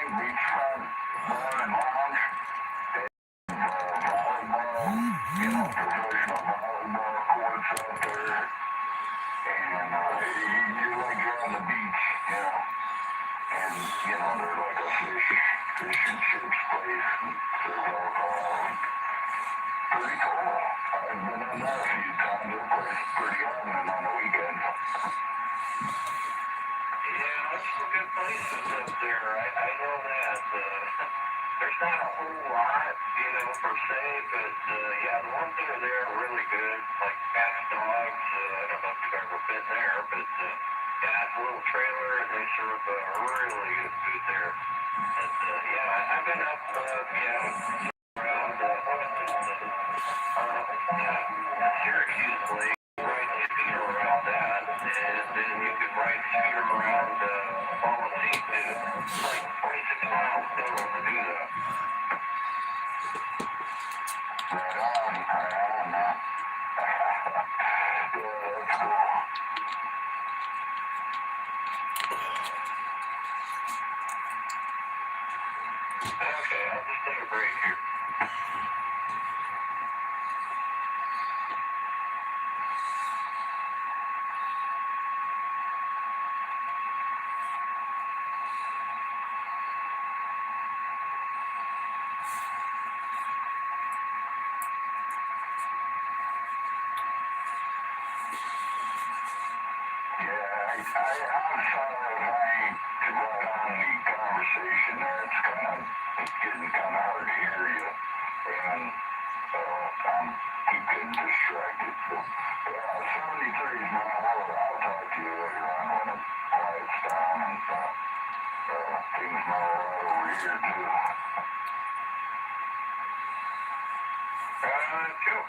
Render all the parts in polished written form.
beachfront bar and lounge. Volleyball, professional volleyball courts out there. And you're like you're on the beach, And, they're like a fish and chips place. And serve alcohol. Pretty cool. I've been on that a few times. That place is pretty awesome on the weekends. Yeah, there's some good places up there. I know that. There's not a whole lot, per se, but the ones that are there are really good. Like Pat's Dogs. I don't know if you've ever been there, but it's a little trailer and they serve really good food there. And I've been up, around Syracuse Lake. Ride scooter around that, and then you can ride scooter around Policy too. It's like 26 miles total to do that. Right on. Yeah, that's cool. Okay, I'll just take a break here. I'm sorry if I ain't too right on the conversation there. It's getting kind of hard to hear you. And I'm keep getting distracted. So, 73 is my order. I'll talk to you later on when it quiets down and things mellow out over here too. Sure.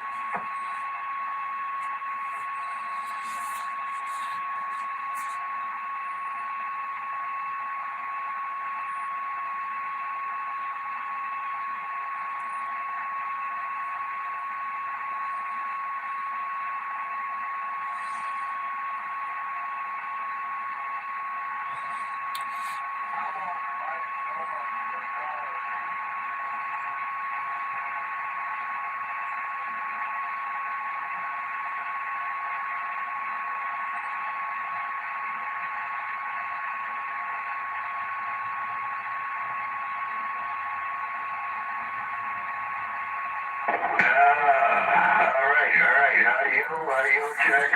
Audio check.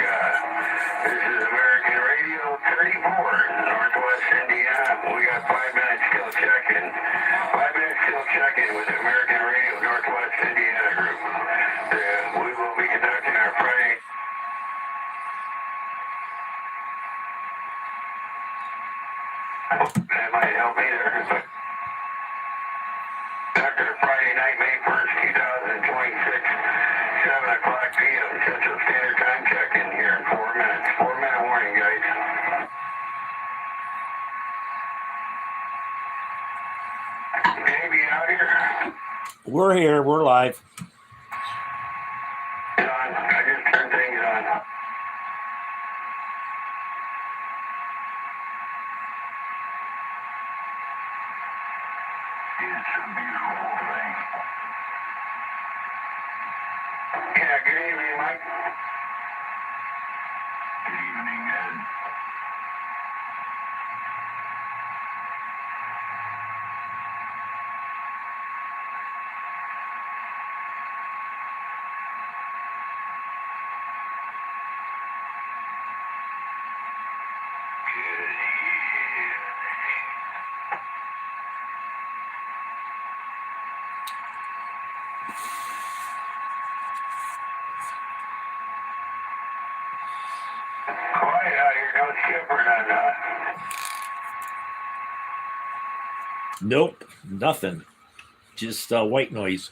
This is American Radio 34, Northwest Indiana. We got 5 minutes till check-in. 5 minutes till check-in with American Radio Northwest Indiana Group. We will be conducting our Friday. That might help me there. Conducting a Friday night, May 1st, 2026. 7 o'clock p.m. Central Standard Time check-in here in 4 minutes. 4-minute warning, guys. Maybe out here? We're here. We're live. I just turned things on. It's a beautiful thing. Yeah, good evening, Mike. Good evening, Ed. Quiet out here, no shivering on that. Nope, nothing. Just white noise.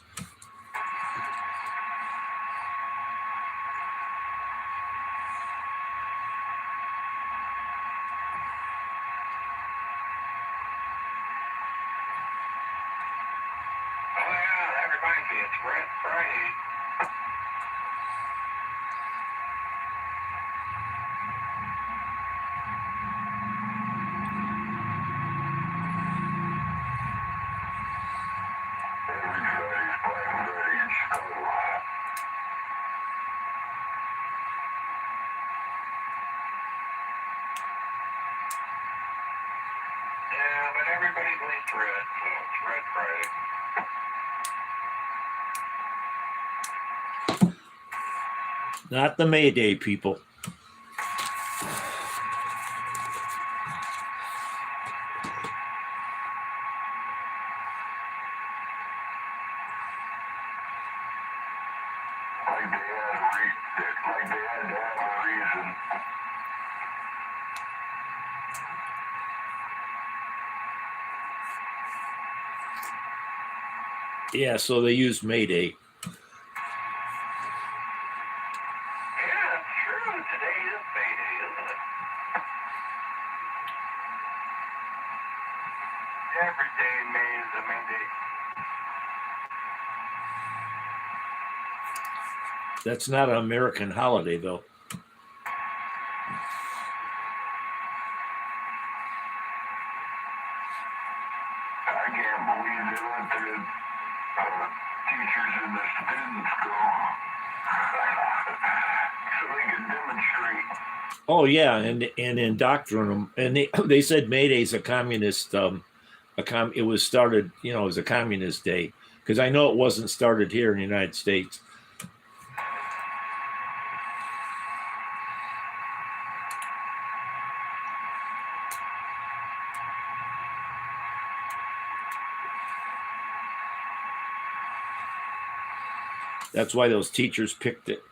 Oh yeah, that reminds me, it's Friday. but everybody bleeds red, so it's Red Friday. Not the May Day people. Like they had to have a reason. Yeah, so they use May Day. Yeah, it's true. Today is May Day, isn't it? Every day May is a May Day. That's not an American holiday, though. I can't believe they let the teachers and the students go so they can demonstrate. Oh yeah, and indoctrinate them. And they said May Day's a communist. It was started, as a communist day, because I know it wasn't started here in the United States. That's why those teachers picked it.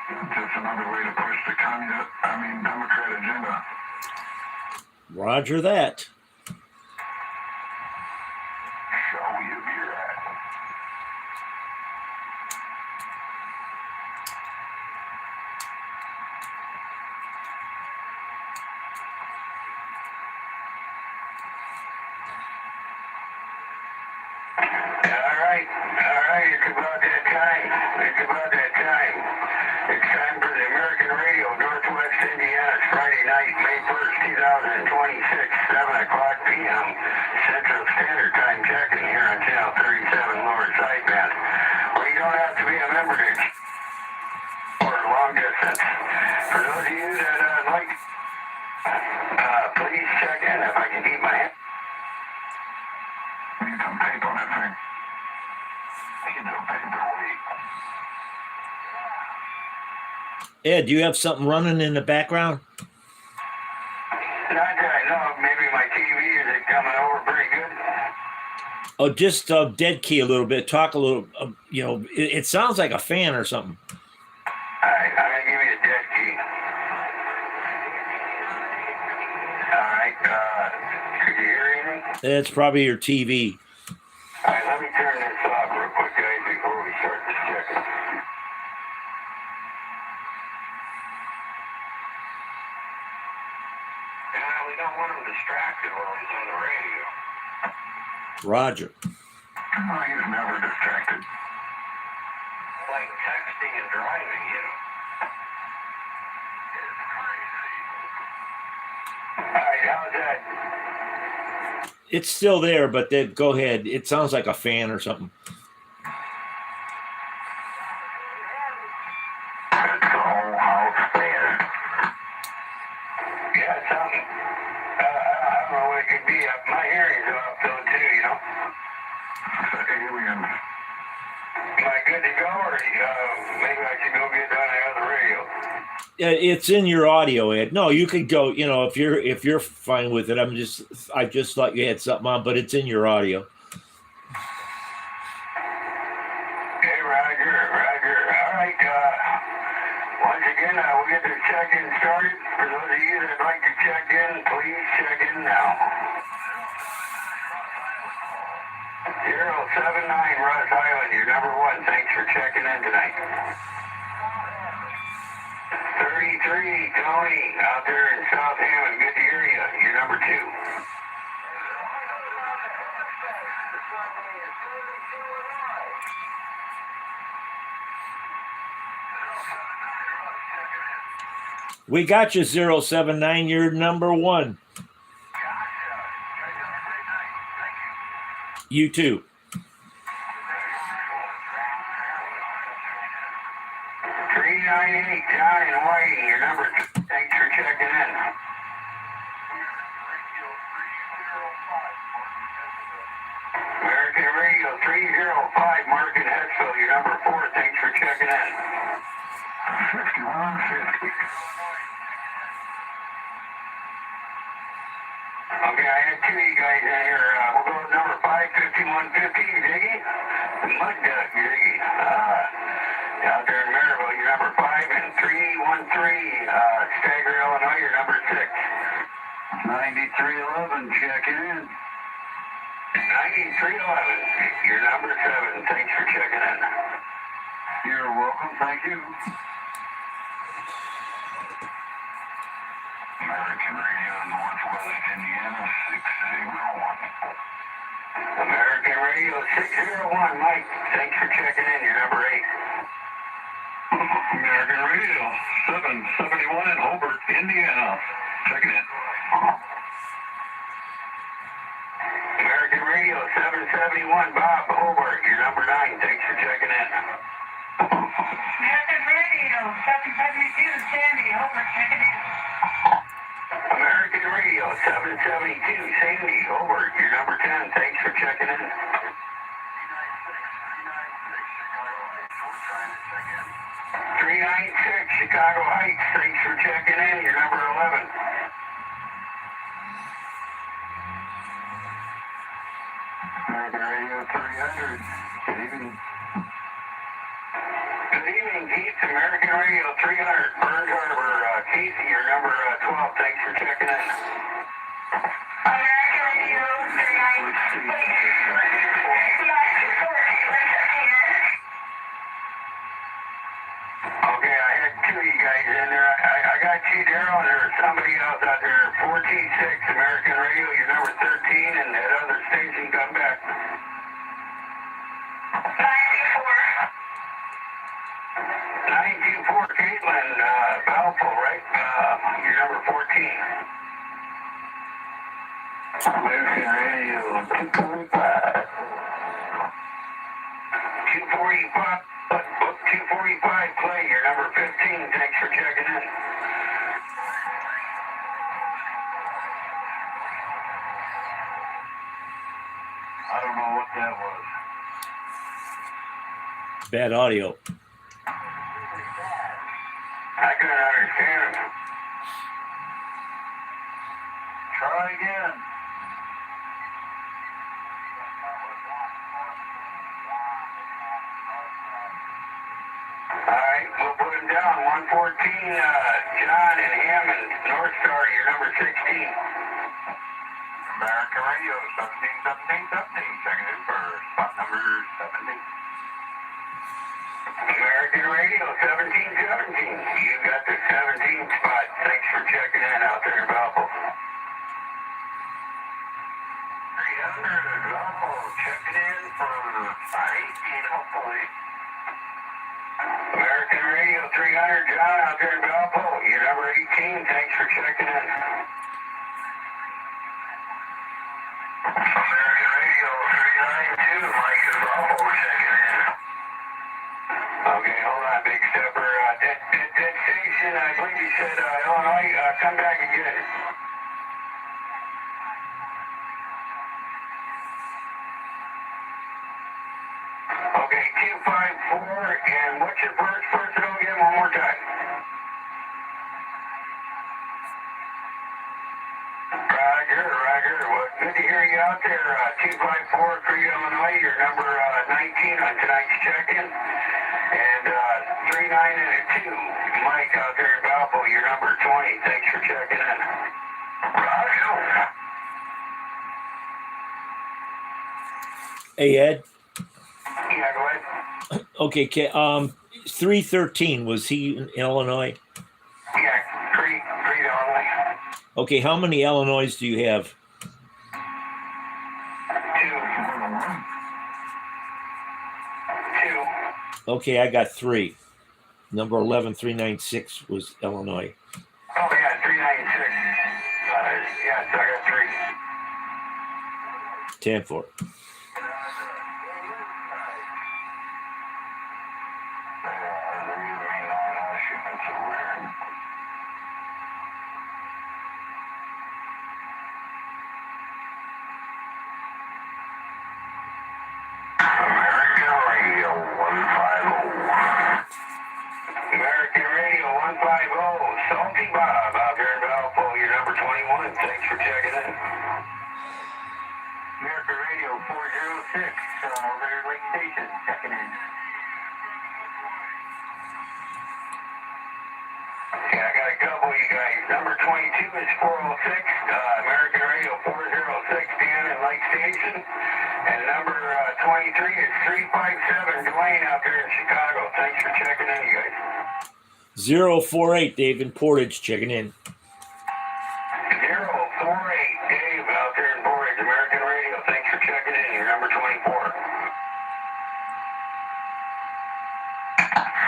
Just another way to push the Democrat agenda. Roger that. Shall we be right? All right, it's about that time. It's time for the American Radio, Northwest Indiana's Friday night, May 1st, 2026, 7 o'clock p.m. Central Standard Time checking here on Channel 37 Lower Sideband. Well, you don't have to be a member to or long distance. For those of you that like, please check in if I can keep my hand. Need some tape on that thing. Need some paperweight. Ed, do you have something running in the background? Not that I know of. Maybe my TV is coming over pretty good. Oh, just dead key a little bit. Talk a little. It sounds like a fan or something. All right, I'm gonna give you a dead key. All right, could you hear anything? It's probably your TV. All right, let me turn this off real quick, guys, before we start this checking. Yeah, we don't want him distracted while he's on the radio. Roger. No, he's never distracted. Like texting and driving, It's crazy. All right, how's that? It's still there, but then go ahead. It sounds like a fan or something. That's the whole house fan. Yeah, it's something. I don't know what it could be. My hearing's off though too, Aliens. Am I good to go, or maybe I should go get on the other radio? It's in your audio, Ed. No, you could go. If you're fine with it, I just thought you had something on, but it's in your audio. Okay, Roger. All right. Once again, we'll get the check-in started. For those of you that'd like to check in, please check in now. 079 Ross Island, you're number one. Thanks for checking in tonight. 33 Tony out there in South Hammond, good to hear you. You're number two. We got you 079. You're number one. You too. 398, John and Whiting, your number. Thanks for checking in. American Radio 305, Mark in Hexville, your number 4. Thanks for checking in. 5150. Okay, I had two of you guys in here. We'll go with number 5, 5150, Ziggy. Mud Duck, Ziggy. Out there in Maryville, your number 5, and 313, Stagger, Illinois, your number 6. 9311, checking in. 9311, your number 7. Thanks for checking in. You're welcome, thank you. American Radio, Northwest Indiana, 601. American Radio 601, Mike. Thanks for checking in. Your number 8. American Radio 771 in Hobart, Indiana. Checking in. American Radio 771, Bob Hobart. Your number 9. Thanks for checking in. American Radio 772, Sandy, Hobart, checking in. American Radio 772, Sandy, Hobart, your number 10. Thanks for checking in. 396, Chicago Heights. Thanks for checking in. Your number 11. American Radio 300. Good evening. Good evening, Keith. American Radio 300, Burns Harbor. Casey, your number 12. Thanks for checking in. American Radio 390. Okay, I had two of you guys in there. I got you, Daryl, and there's somebody else out there. 146, American Radio, your number 13, and that other station, come back. 924, Caitlin, Valpo, right? Your number 14. American Radio, 245. 245. 245, Clay, your number 15. Thanks for checking in. I don't know what that was. Bad audio. I couldn't understand. Try again. Alright, we'll put him down. 114, John and Hammond, North Star, your number 16. American Radio, 171717, checking in for spot number 17. American Radio, 1717. You got the 17 spot. Thanks for checking in out there in Valpo. 300, Valpo, checking in for 18, hopefully. American Radio 300, John out there in Valpo. Your number 18. Thanks for checking in. American Radio 392, Mike in Valpo, checking in. Okay, hold on, Big Stepper. That station, I believe you said Illinois. Come back again. Okay, 254, and what's your first personal again? One more time. Roger. Well, good to hear you out there. 254, Crete, Illinois, your number 19 on tonight's check-in. And 39 and a 2, Mike out there in Valpo, your number 20. Thanks for checking in. Roger. Hey, Ed. Yeah, go ahead. Okay, 313, was he in Illinois? Yeah, Crete, Illinois. Okay, how many Illinois do you have? 2. Okay, I got 3. Number 11396 was Illinois. Oh, yeah, 396. Yeah, so I got 3. 10-4. Salty Bob out there in Valpo, you're number 21. Thanks for checking in. American Radio 406, Leonard Lake Station, checking in. Yeah, I got a couple of you guys. Number 22 is 406, American Radio 406, Dan in Lake Station. And number 23 is 357, Dwayne out there in Chicago. Thanks for checking in, you guys. 048, Dave in Portage checking in. 048, Dave out there in Portage, American Radio. Thanks for checking in. You're number 24.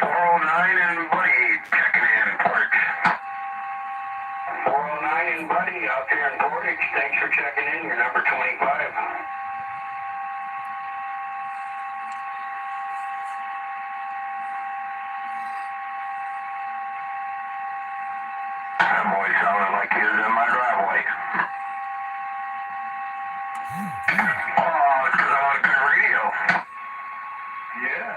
409 and Buddy checking in Portage. 409 and Buddy out there in Portage. Thanks for checking in. You're number 25. That boy sounded like he was in my driveway. Oh, it's because I'm on good radio. Yeah.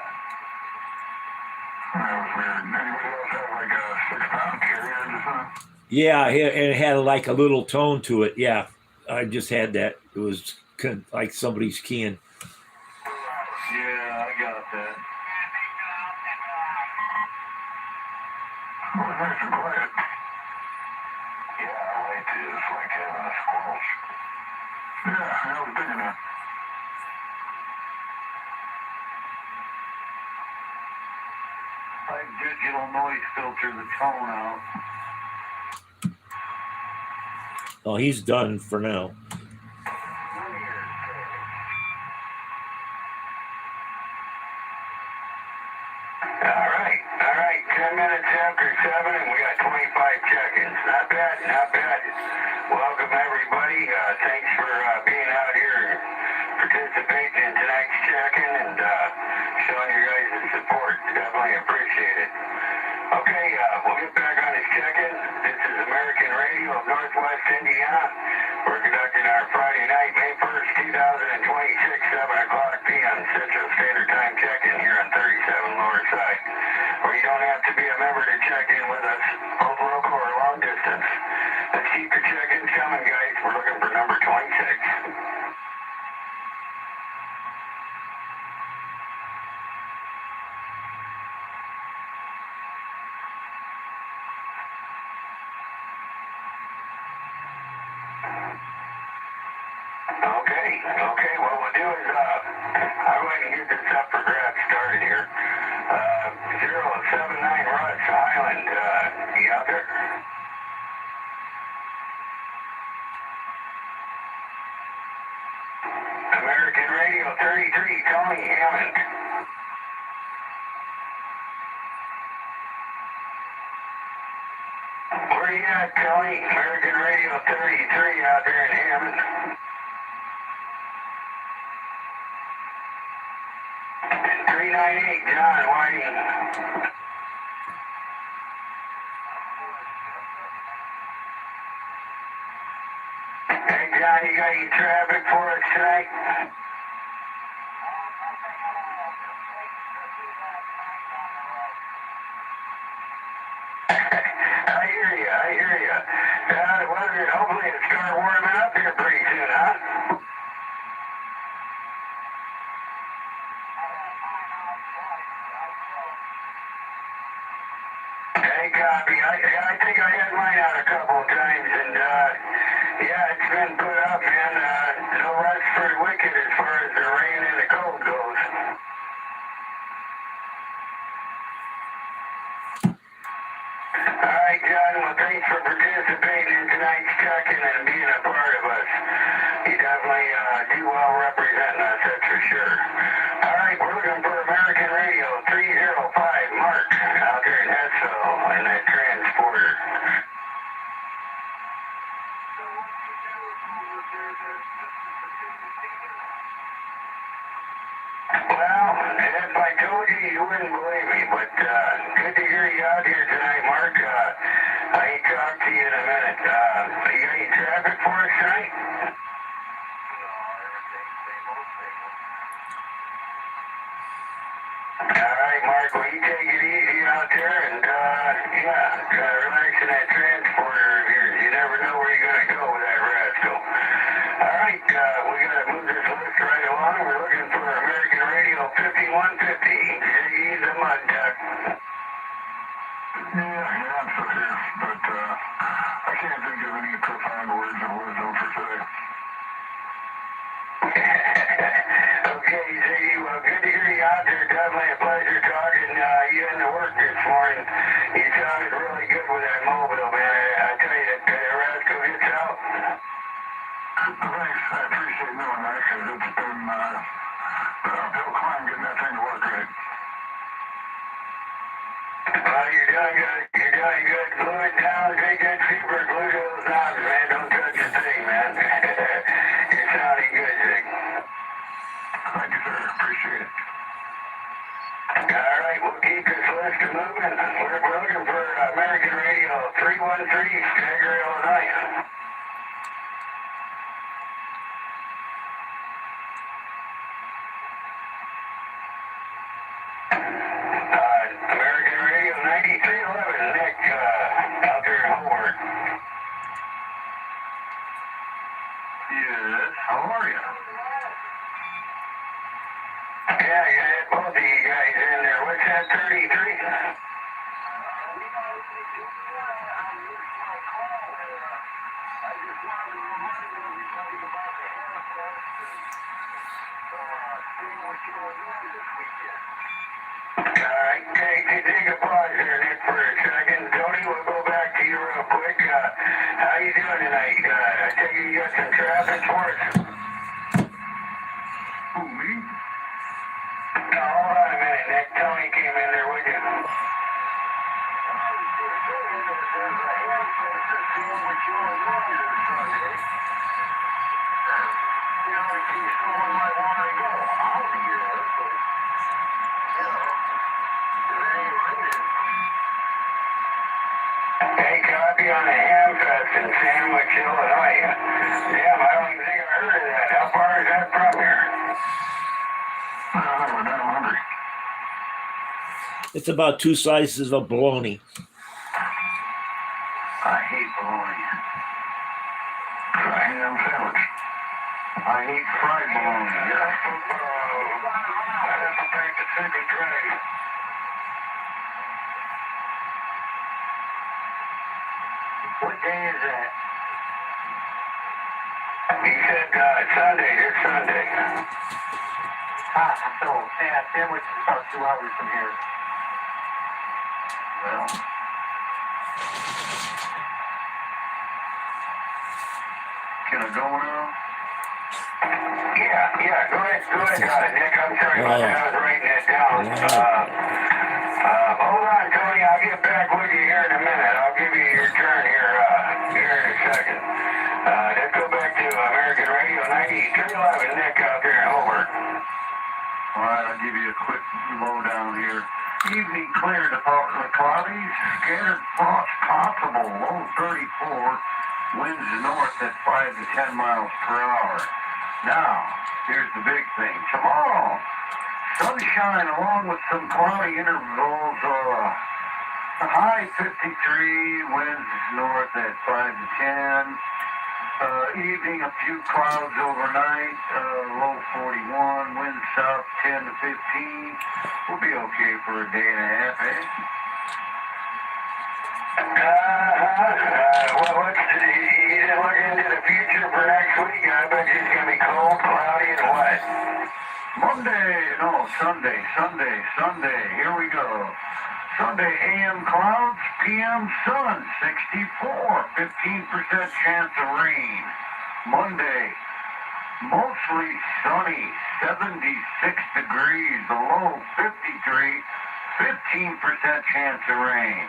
That was weird. Anybody else have like a 6-pound carrier or something? Yeah, and it had like a little tone to it. Yeah, I just had that. It was like somebody's keying. Yeah, I got that. Oh, nice and quiet. Yeah, light is like having a squelch. Yeah, that was big enough. Like digital noise filter the tone out. Oh, he's done for now. All right. 10 minutes after 7, and we got 25 check-ins. Not bad, not bad. Welcome, everybody. Thanks for being out here, participating in tonight's check-in, and showing your guys' support. Definitely appreciate it. Okay, we'll get back on this check-in. This is American Radio of Northwest Indiana. We're conducting our Friday night, May 1st, 2026, 7 o'clock p.m. Central Standard Time check-in here on 37 Lower Side. Where you don't have to be a member to check in with us, both local or long distance. Let's keep your check-ins coming, guys. We're looking for number 26. Okay, what we'll do is, I'm going to get this up for grabs started here. 079 Russ Highland, you out there? American Radio 33, Tony Hammond. Where you at, Tony? American Radio 33 out there in Hammond. 398, John Whiting. Hey, John, you got any traffic for us tonight? I hear you. The weather, hopefully it'll start warming up here pretty soon, huh? Hey, copy. I think I had mine out a couple of times, and yeah, it's been put up, man. No rest for the wicked as far as the rain and the cold goes. All right, John. Well, thanks for participating in tonight's check-in and being a part of us. You definitely do well representing us, that's for sure. All right, we're looking for American Radio 305, Mark, out there in Hessville, in that transporter. Well, if I told you, you wouldn't believe me, but good to hear you out here tonight, Mark. I ain't talked to you in a minute. You got any traffic for us tonight? All right, Mark, well, you take it easy out there, and yeah, Doctor, definitely a pleasure talking you into work this morning. You sounded really good with that mobile, man. I tell you, that rascal gets out. Thanks. I appreciate knowing that because it's been an uphill climb getting that thing to work right. Well, you're doing good. You're doing good. Glue it down. Take that super glue to those knobs, man. Don't touch the thing, man. You're sounding good, Jake. Thank you, sir. Appreciate it. All right, we'll keep this list moving. We're looking for American Radio 313, Stager, Illinois. American Radio 9311, Nick, out there in Hobart. Yes, how are you? Yeah, you had both of you guys in there. What's that, 33? Alright, take a pause there, Nick, for a second. Tony, we'll go back to you real quick. How you doing tonight? I take it you got some traffic for us? Who, me? No, hold on a minute, Nick. Tony came in there with you. Hey, copy on the Hamfest in Sandwich, Illinois. Damn, I don't even think I heard of that. How far is that from here? We're not hungry. It's about 2 slices of bologna. I hate bologna. Fried ham sandwich. I hate fried bologna. Yeah. I have to take the second tray. What day is that? He said Sunday, this Sunday. So, yeah, sandwich is about 2 hours from here. Well. Can I go now? Yeah, go ahead, Nick. I'm sorry about that. I was writing that down. Hold on, Tony. I'll get back with you here in a minute. I'll give you your turn here in a second. Let's go back to American Radio 9311, Nick out there in Hobart. All right, I'll give you a quick lowdown here. Evening clear to partly cloudy, scattered frost possible, low 34, winds north at 5 to 10 miles per hour. Now, here's the big thing. Tomorrow, sunshine along with some cloudy intervals, a high 53, winds north at 5 to 10. Evening, a few clouds overnight, low 41, winds south 10 to 15. We'll be okay for a day and a half, eh? You didn't look into the future for next week. I bet it's going to be cold, cloudy, and wet. Sunday. Here we go. Sunday, AM clouds, PM sun, 64, 15% chance of rain. Monday, mostly sunny, 76 degrees, the low 53, 15% chance of rain.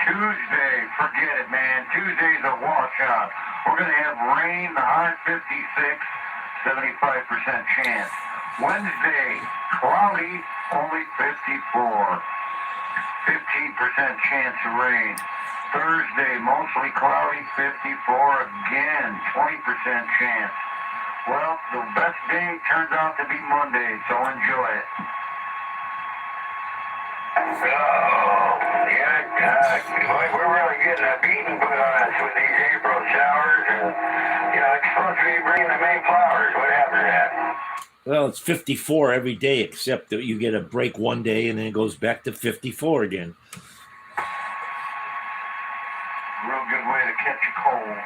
Tuesday, forget it, man. Tuesday's a washout. We're going to have rain, the high 56, 75% chance. Wednesday, cloudy, only 54. 15% chance of rain. Thursday, mostly cloudy, 54 again, 20% chance. Well, the best day turns out to be Monday, so enjoy it. We're really getting a beating put on us with these April showers, and it's supposed to be bringing the May flowers. What happened to that? Well, it's 54 every day, except that you get a break one day and then it goes back to 54 again. Real good way to catch a cold.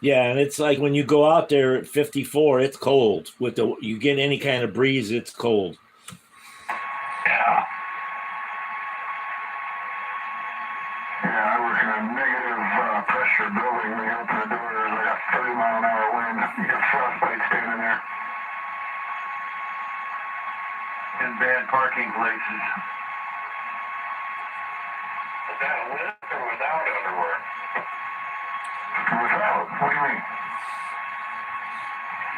Yeah, and it's like when you go out there at 54, it's cold. You get any kind of breeze, it's cold. Yeah, I was in a negative pressure building. We opened the door, there's like a 30-mile-an-hour wind. You got frostbite standing there. In bad parking places. Is that with or without underwear? Without? What do you mean?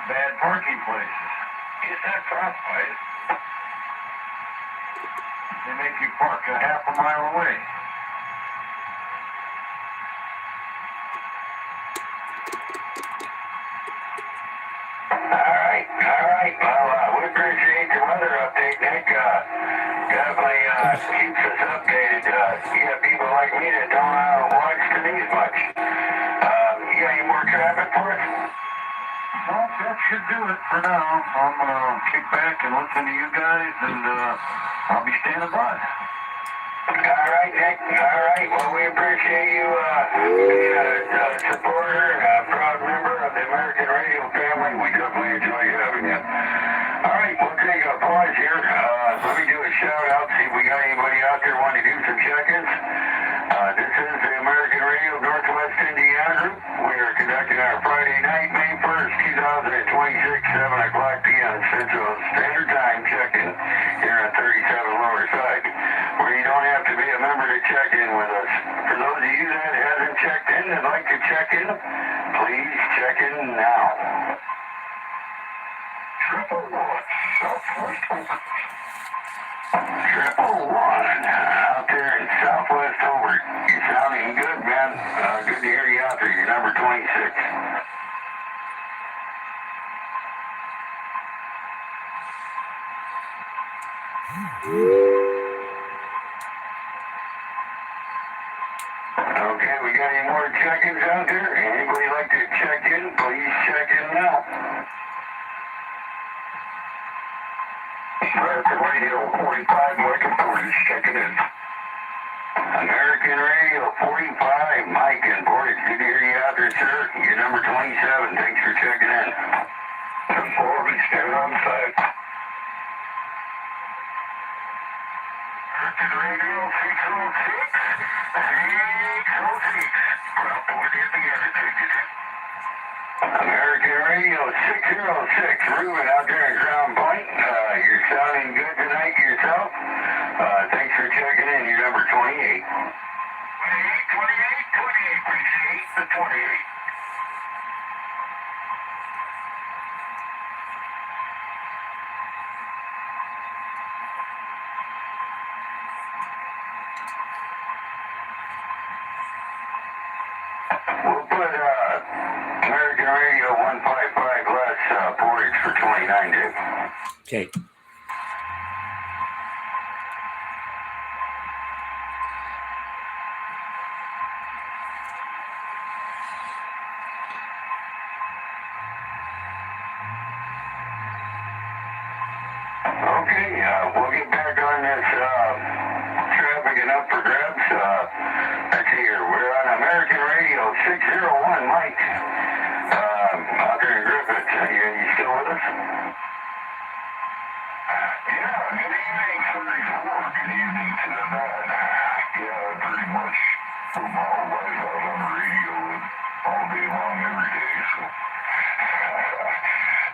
Bad parking places. You said frostbite. They make you park a half a mile away. All right. Well, we appreciate the weather update, Nick. Definitely keeps us updated. You got people like me that don't watch the news much. You got any more traffic for us? Well, that should do it for now. I'm gonna kick back and listen to you guys, and I'll be standing by. All right, Nick. All right. Well, we appreciate you being a supporter and a proud member of the American Radio family. We definitely enjoy having you. All right, we'll take a pause here. Let me do a shout out, see if we got anybody out there wanting to do some check-ins. This is the American Radio Northwest Indiana Group. We are conducting our Friday night, May 1st, 2026, 7 o'clock p.m. Central Standard Time check-in here on 37 Lower Side, where you don't have to be a member to check in with us. For those of you that haven't checked in and like to check in, please check in now. 111 Southwest Hobart. 111 out there in Southwest Hobart. You're sounding good, man. Good to hear you out there. You're number 26. Okay, we got any more check-ins out there? Anybody like to check in? Please check in now. American Radio 45, Mike and Portage checking in. American Radio 45, Mike and Portage. Good to hear you out there, sir. You're number 27. Thanks for checking in. 4, we stand on site. American Radio 606. 606. Well, what is the other ticket? American Radio 606. Ruben out there in Crown Point. You're sounding good tonight yourself. Thanks for checking in. You're number 28. 28. Appreciate the 28. We'll put American Radio 155 less Portage for 29, Dick. Okay. Okay, we'll get back on this traffic and up for grabs. Let's see here. We're on American Radio 601, Mike. Out there in Griffith. You still with us? Yeah, good evening, 34. Good evening to the man. Yeah, pretty much put my whole life out on the radio all day long, every day, so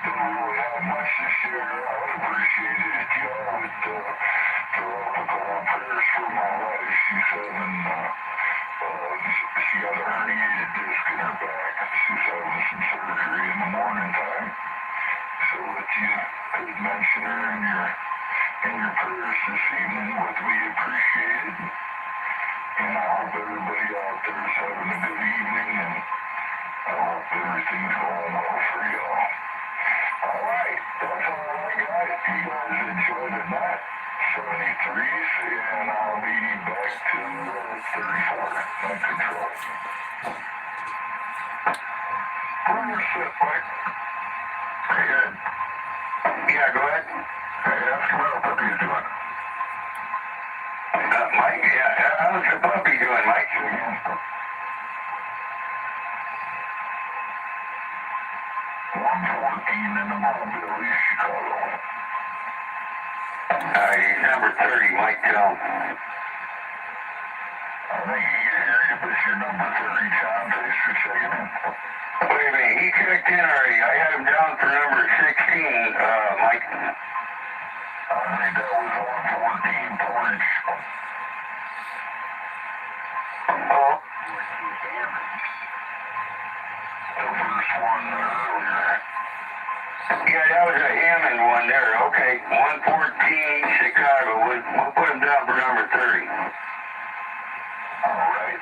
don't really have much to share. I would appreciate it if y'all would throw up a call on prayers for my wife. She's having, she got a herniated disc in her back. She's having some surgery in the morning time. So if you could mention her in your prayers this evening, would we appreciate it? And I hope everybody out there is having a good evening, and I hope everything's going well for y'all. All right, that's all I got. You guys enjoy the night. 73s, and I'll be back to 34. On control. Where you sit, Mike? Pretty good. Yeah, go ahead. Hey, ask him how the puppy's doing. Mike, yeah, how's the puppy doing, Mike? 114 in the Mobile, East Chicago. He's number 30, Mike, tell him. I think he's This your number 30, Tom. Thanks for checking in. Wait a minute, he checked in already. I had him down for number 16, Mike. I think that was 114 Portage. Oh, The first one earlier. yeah, that was a Hammond one there. Okay, 114 Chicago. We'll put him down for number 30. All right.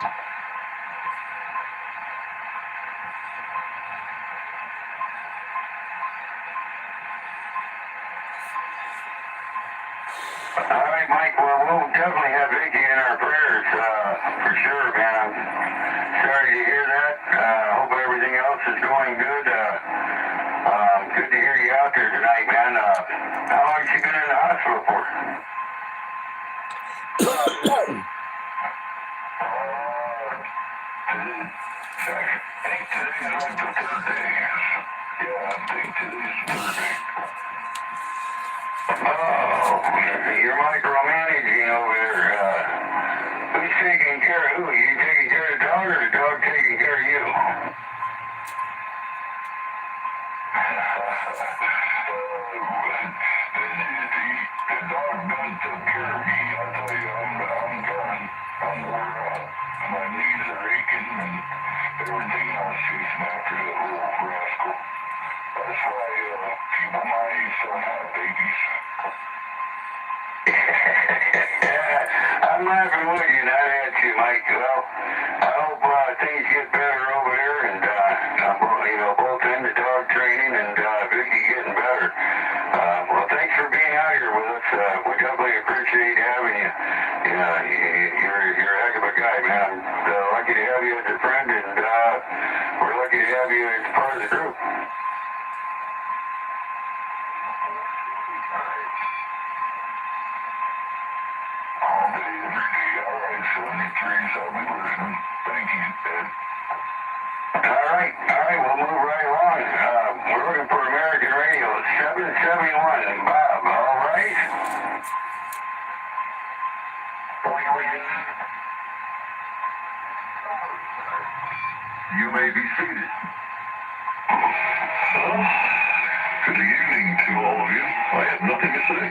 All right, Mike. Well, we'll definitely have Vicky in our prayers, for sure, man. I'm sorry to hear that. Hope everything else is going good. Good to hear you out there tonight, man. How long has she been in the hospital for? I think today's like the third day. Yeah, I think today's the third day. Oh, you're micromanaging over there. Who's taking care of who? You taking care of the dog or the dog taking care of you? The dog done took care of me. I'll tell you, I'm done. I'm wore out. My knees are aching and everything else chasing after the little rascal. That's why people my age don't have babies. I'm laughing with you, not at you, Mike. Well, I hope things get better over there, and both in the dog training and Vicky getting better. Well, thanks for being out here with us. We definitely appreciate having you. You're a heck of a guy, man. I'm lucky to have you as a friend, and we're lucky to have you as part of the group. All day, every day. All right, 73s, I'll be listening. Thank you, Ed. All right, we'll move right along. We're looking for American Radio 771. Bob, all right? You may be seated. Good evening to all of you. I have nothing to say.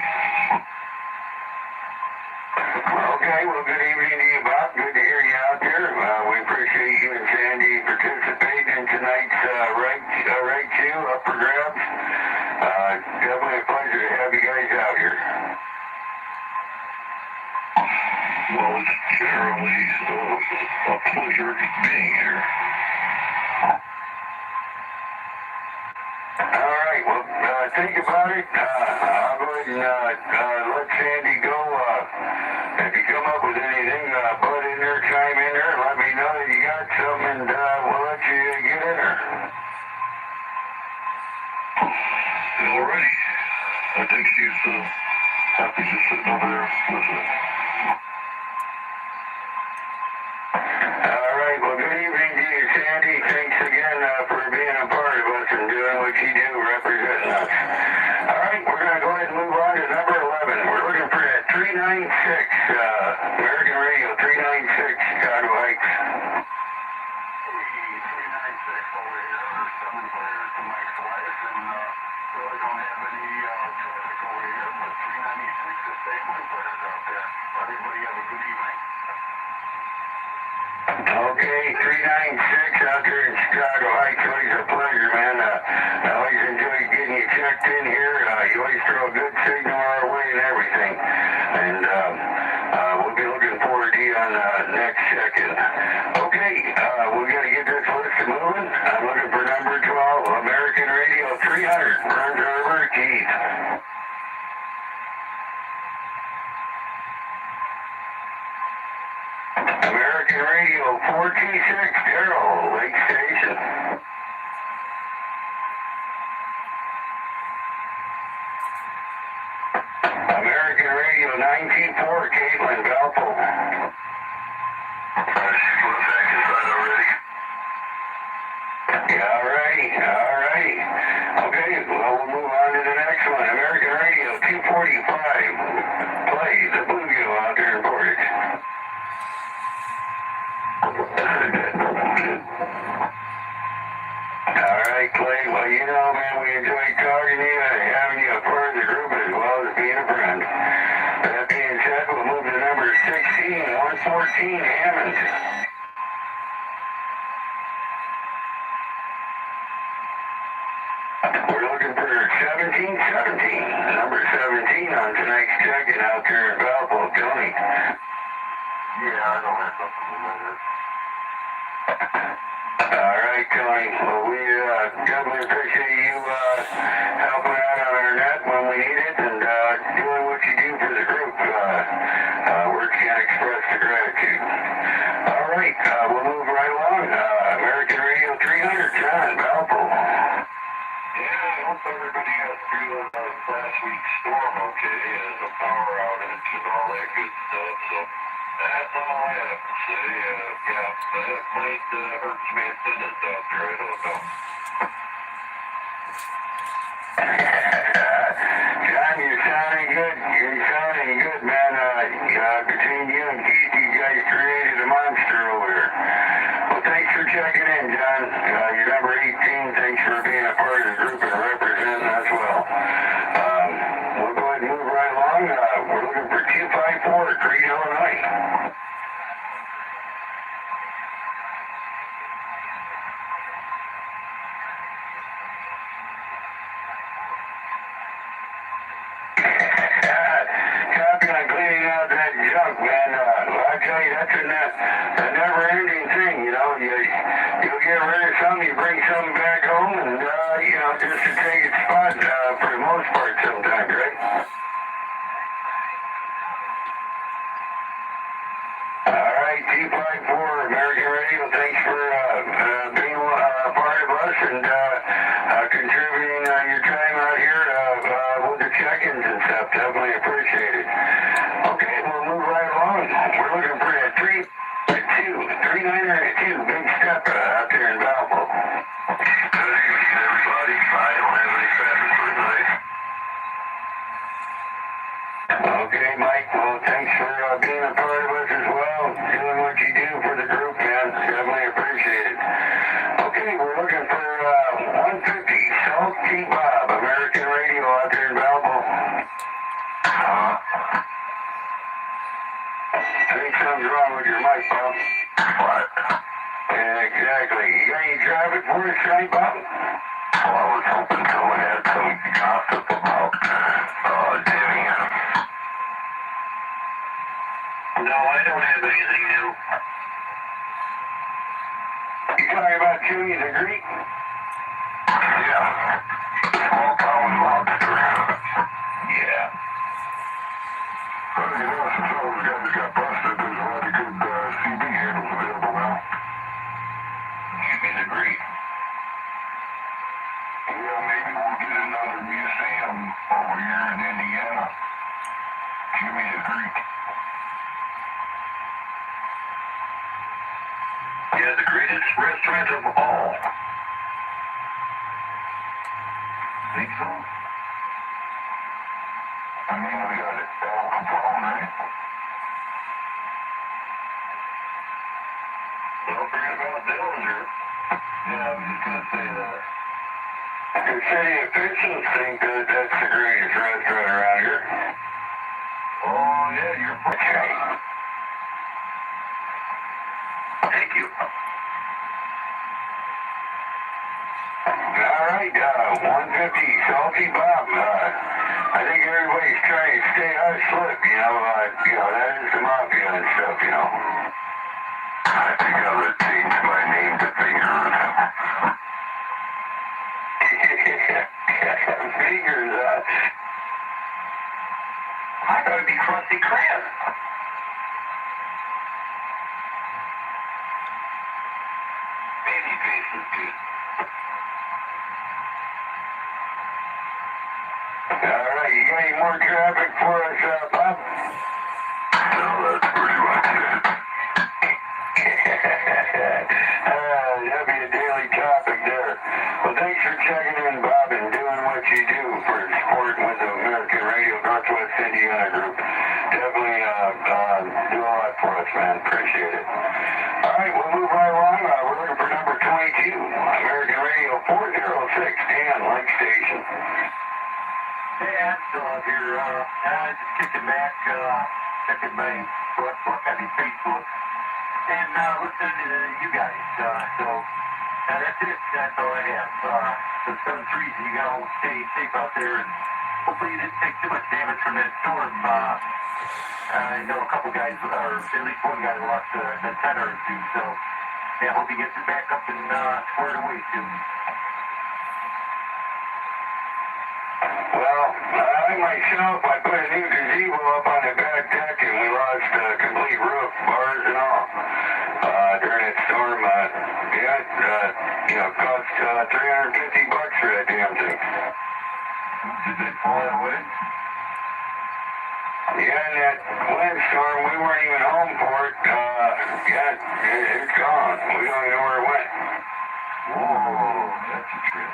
Okay, well, good evening to you, Bob. Good to hear you out there. We appreciate you and Sandy participating in tonight's Right to Up for Grabs. Definitely a pleasure to have you guys out here. Well, it's generally a pleasure being here. All right, well, think about it. I'll go ahead and let Sandy go. If you come up with anything, put in there, chime in there, let me know that you got something, and we'll let you get in there. Alrighty. I think she's happy just sitting over there listening. All right, well, good evening to you, Sandy. Thanks again for being a part of us and doing what you do, representing us. All right, we're going to go ahead and move on to number 11. We're looking for that 396, American Radio 396, Chicago Heights. Really don't have any traffic over here, but 396 is staying with players out there. Everybody have a good evening. Okay, 396 out there in Chicago Heights. Always a pleasure, man. I always enjoy getting you checked in here. You always throw a good signal our way and everything. And we'll be looking forward to you on next check-in. Okay, we got to get this list moving. I'm looking for number 12, American Radio 300, Burns River, Keith. American Radio 426, Darrell, Lake Station. American Radio 924, Caitlin, Valpo. All right. Okay, well, we'll move on to the next one. American Radio 245, play the Bluegill out there in Portage. Clay. Well, you know, man, we enjoyed talking to you and having you a part of the group as well as being a friend. That being said, we'll move to number 16, 114, Hammond. We're looking for 1717, number 17 on tonight's check-in out there in Valpo, Tony. Yeah, I don't have something to do with it. All right, Tony. Well, we definitely appreciate you helping out on our net when we need it and doing what you do for the group. Words can't express the gratitude. All right, we'll move right along. American Radio 300, John Valpo. Yeah, I hope everybody got through last week's storm okay, and the power outage and all that good stuff. So that's all I have to say. Yeah, that might hurt some antennas out there. I don't know. John, you're sounding good. You're sounding good, man. Between you and Keith, you guys created a monster over there. Well, thanks for checking in, John. You're number 18. Thanks for being a part of the group and representing us well. We'll go ahead and move right along. We're looking for 254, Crete, Illinois. Copy on cleaning out that junk, man. I tell you, that's a never-ending thing, you know. You'll get rid of something, you bring something back home, and, you know, just to take its spot for the most part sometimes, right? All right, 254, American Radio, thanks for being a part of us and contributing your time out here with the check-ins and stuff. Definitely appreciate it. Okay, we'll move right along. We're looking for a 3992, big step out there in Valpo. Good evening, everybody. I don't have any traffic for tonight. Okay, Mike, well, thanks for being a part of us as well, doing what you do for the group, man. Definitely appreciate it. Okay, we're looking for 150, Salty Bob, American Radio out there in Valpo. I think something's wrong with your mic, Bob. What? Exactly. You got any traffic for us tonight, Bob? Well, I was hoping someone had some gossip about Jimmy. No, I don't have anything new. You talking about Jimmy the Greek? Yeah. Small town lobster. Yeah. Well, you know, since all those guys got busted, there's a lot of good CB handles available now. Jimmy the Greek. Yeah, maybe we'll get another museum over here in Indiana. Jimmy the Greek. Yeah, the greatest restaurant of all. Think so? I mean, we got Al Capone, right? Don't forget about Dillinger. Yeah, I was just gonna say that. The city officials think that that's the greatest restaurant around here. Oh, yeah, you're Okay. Thank you. All right, 150, Salty Bob. I think everybody's trying to stay out of slip, you know, that is the mafia and stuff, you know. I think I would change my name to Fingers. Fingers, I thought it'd be Krusty Krab. Babyface is good. all right, you got any more traffic for us, Bob? No, that's pretty much it. That'd be a daily topic there. Well, thanks for checking in, Bob, and doing what you do for supporting with the American Radio Northwest Indiana Group. Definitely do a lot for us, man. Appreciate it. All right, we'll move right along. We're looking for number 22, American Radio 406, Just kicking back, checking my book, on my Facebook, and listening to you guys. So that's it. That's all I have. So 7-3, you gotta stay safe out there, and hopefully you didn't take too much damage from that storm. I know a couple guys, or at least one guy lost an antenna or two. So yeah, I hope he gets it back up and squared away soon. Well, I myself, I put a new gazebo up on the back deck, and we lost a complete roof, bars and all, during that storm. Cost $350 for that damn thing. Did they fall away? Yeah, in that windstorm, we weren't even home for it. It's gone. We don't even know where it went. Whoa, that's a trip.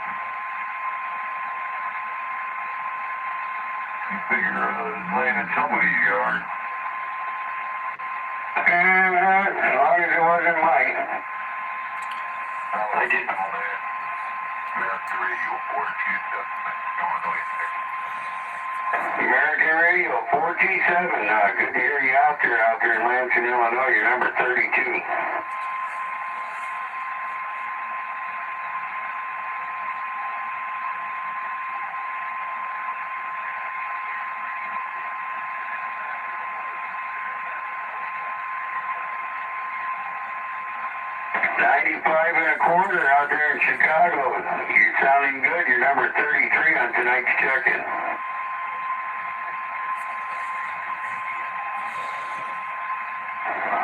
You figure it's laying in somebody's yard. As long as it wasn't mine. I didn't know that. American Radio 427, Illinois, Texas. American Radio 427. Good to hear you out there in Lansing, Illinois. You're number 32. $95 and a quarter out there in Chicago. You're sounding good. You're number 33 on tonight's check-in.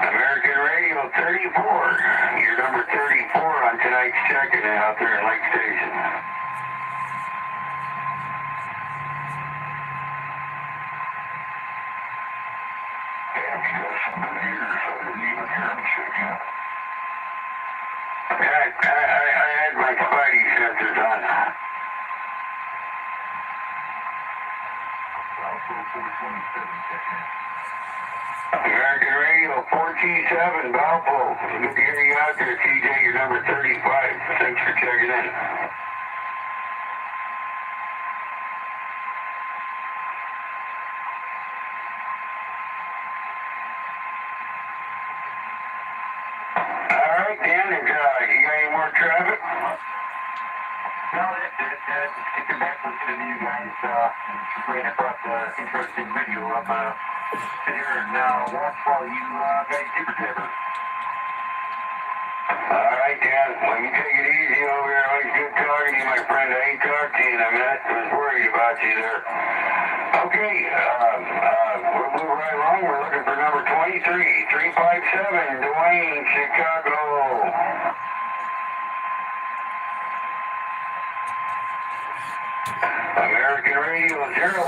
American Radio 34. You're number 34 on tonight's check-in out there in Lake Station. Damn, you got some good ears. I didn't even hear him check in. I had my spidey sensors on. American Radio 427, Valpo. Good to hear you out there, TJ. You're number 35. Thanks for checking in. All right, Dan. You got any more traffic? No, that's it. Just kicking back listening to you guys. Just ran across an interesting video. I'm sitting here and watch while you guys jibber-jabber. All right, Dan. Well, you take it easy over here. Always good talking to you, my friend. I ain't talked to you in a minute. I was worried about you there. Okay, we'll move right along. We're looking for number 23, 357, Dwayne, Chicago. American Radio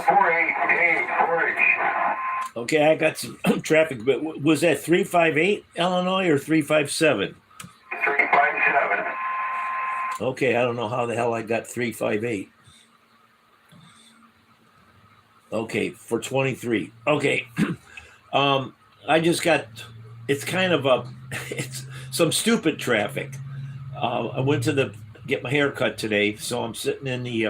048, Dave Portage. Okay, I got some traffic, but was that 358 Illinois or 357? 357. Okay, I don't know how the hell I got 358. Okay, for 23. Okay. I just got, it's kind of it's some stupid traffic. I went to get my hair cut today, so I'm sitting in the,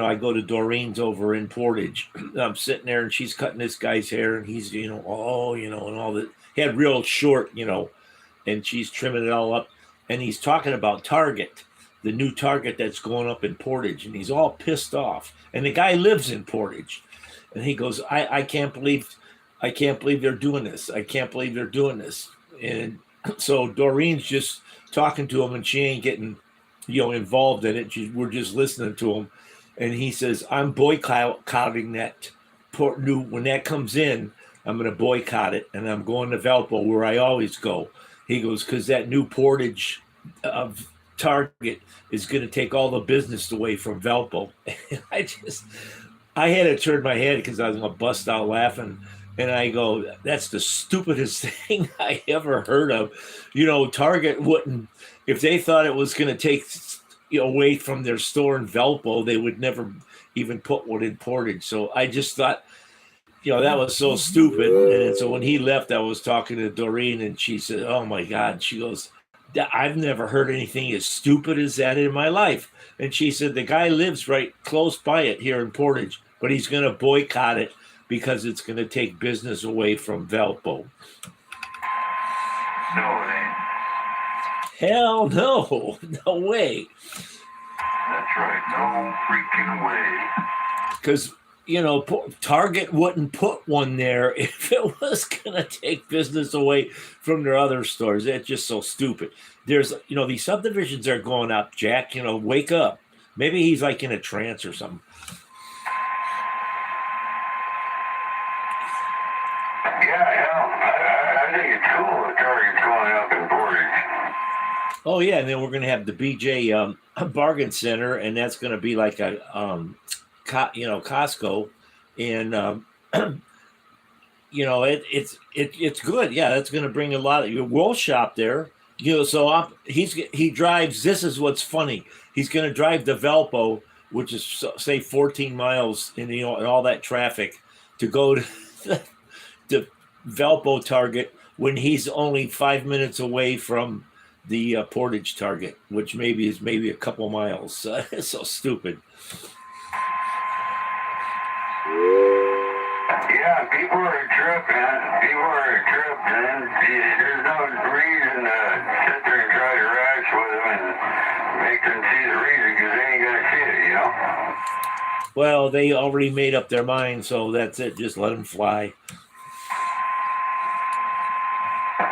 I go to Doreen's over in Portage. I'm sitting there and she's cutting this guy's hair and he's, and all that. He had real short, and she's trimming it all up. And he's talking about Target, the new Target that's going up in Portage. And he's all pissed off. And the guy lives in Portage. And he goes, I can't believe they're doing this. I can't believe they're doing this. And so Doreen's just talking to him and she ain't getting, involved in it. We're just listening to him. And he says, I'm boycotting that when that comes in, I'm going to boycott it. And I'm going to Valpo where I always go. He goes, because that new Portage of Target is going to take all the business away from Valpo. And I had to turn my head because I was going to bust out laughing. And I go, that's the stupidest thing I ever heard of. Target wouldn't, if they thought it was going to take away from their store in Valpo, they would never even put one in Portage. So I just thought, that was so stupid. And so when he left, I was talking to Doreen and she said, oh my God, she goes, I've never heard anything as stupid as that in my life. And she said, the guy lives right close by it here in Portage, but he's going to boycott it because it's going to take business away from Valpo. No, it ain't. Hell no, no way. That's right. No freaking way. Because, you know, Target wouldn't put one there if it was going to take business away from their other stores. It's just so stupid. There's, you know, these subdivisions are going up, Jack. You know, wake up. Maybe he's like in a trance or something. I think it's cool that Target's going up in Portage. Oh yeah, and then we're gonna have the BJ Bargain Center, and that's gonna be like a Costco, and you know it's good. Yeah, that's gonna bring a lot of your World Shop there. You know, so he drives. This is what's funny. He's gonna drive to Valpo, which is say 14 miles, and you know, and all that traffic to go to the Valpo Target when he's only 5 minutes away from the Portage Target, which is maybe a couple miles. It's so stupid. Yeah, people are a trip, man. People are a trip, man. There's no reason to sit there and try to rash with them and make them see the reason because they ain't gonna see it, you know. Well, they already made up their mind, so that's it. Just let them fly.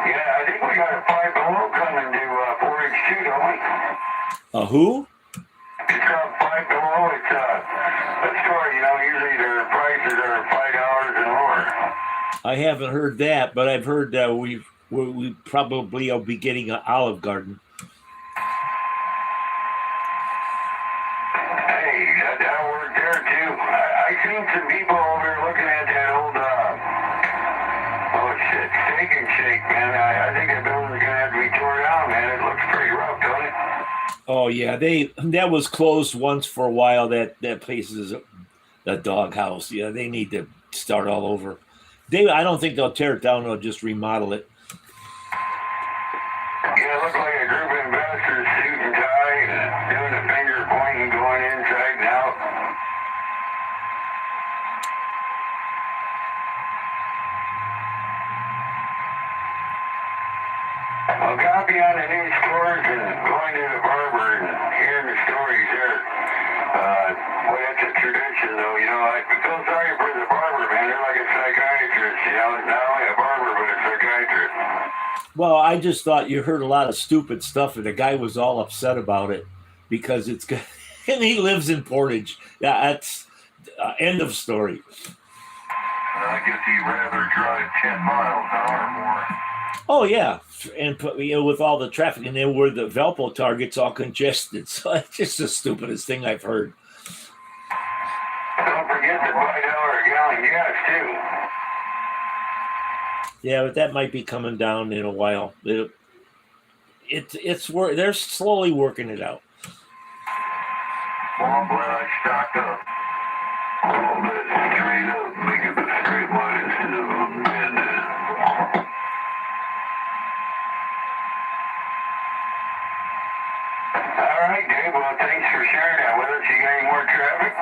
Yeah, I think we got a Five Below coming to Portage too, don't we? Who? It's called Five Below. It's a store, you know. Usually their prices are $5 and lower. I haven't heard that, but I've heard we probably will be getting an Olive Garden. Hey, that worked there too. I seen some people over there looking at that old Steak and Shake, man. I think that building's gonna have to be tore down, man. It looks pretty rough, don't it? Oh yeah, that was closed once for a while. That place is a doghouse. Yeah, they need to start all over. I don't think they'll tear it down. They'll just remodel it. Yeah, it looked like a group of investors, suit and tie, doing the finger pointing, going inside and out. Well, copy on the new stores and going to the barber and hearing the stories there. Well, that's a tradition, though. You know, I feel sorry for the barber, man. They're like a psychiatrist, you know. Not only a barber, but a psychiatrist. Well, I just thought you heard a lot of stupid stuff, and the guy was all upset about it because it's good. And he lives in Portage. Yeah, that's end of story. I guess he'd rather drive 10 miles an hour more. Oh yeah, and with all the traffic, and then where the Valpo Target's all congested, so it's just the stupidest thing I've heard. Don't forget the $5 a gallon gas too. Yeah, but that might be coming down in a while. They're slowly working it out. Well, I'm glad I stocked up a little bit straight up, make it a straight line instead of a bend. All right, Dave. Well, thanks for sharing that with us. You got any more traffic?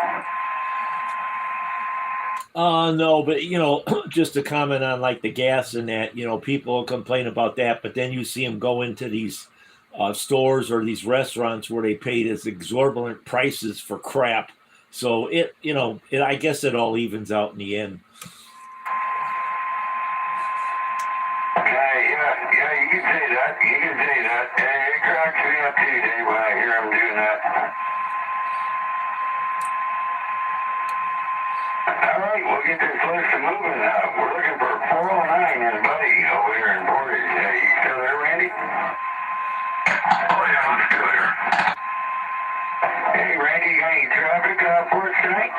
No, but you know, just to comment on like the gas and that, you know, people complain about that, but then you see them go into these stores or these restaurants where they pay these exorbitant prices for crap. So I guess it all evens out in the end. Yeah, you can say that. It cracks me up too, Dave, when I hear them doing that. All right, we'll get this list moving. We're looking for 409 and Buddy over here in Portage. You still there, Randy? Oh, yeah, I'm still here. Hey, Randy, you got any traffic for us tonight?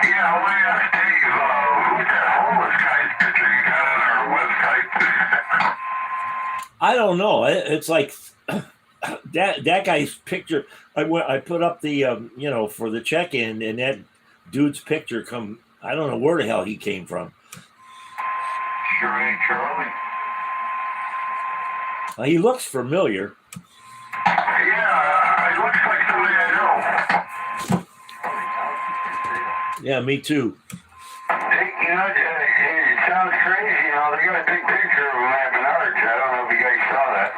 Yeah, I want to ask Dave, who's that homeless guy's picture you got on our website? I don't know. It's like that guy's picture. I put up the for the check-in, and that dude's picture I don't know where the hell he came from. Sure ain't Charlie. He looks familiar. Yeah, it looks like somebody I know. Yeah, me too. It sounds crazy. They got a big picture of him at Menards. I don't know if you guys saw that.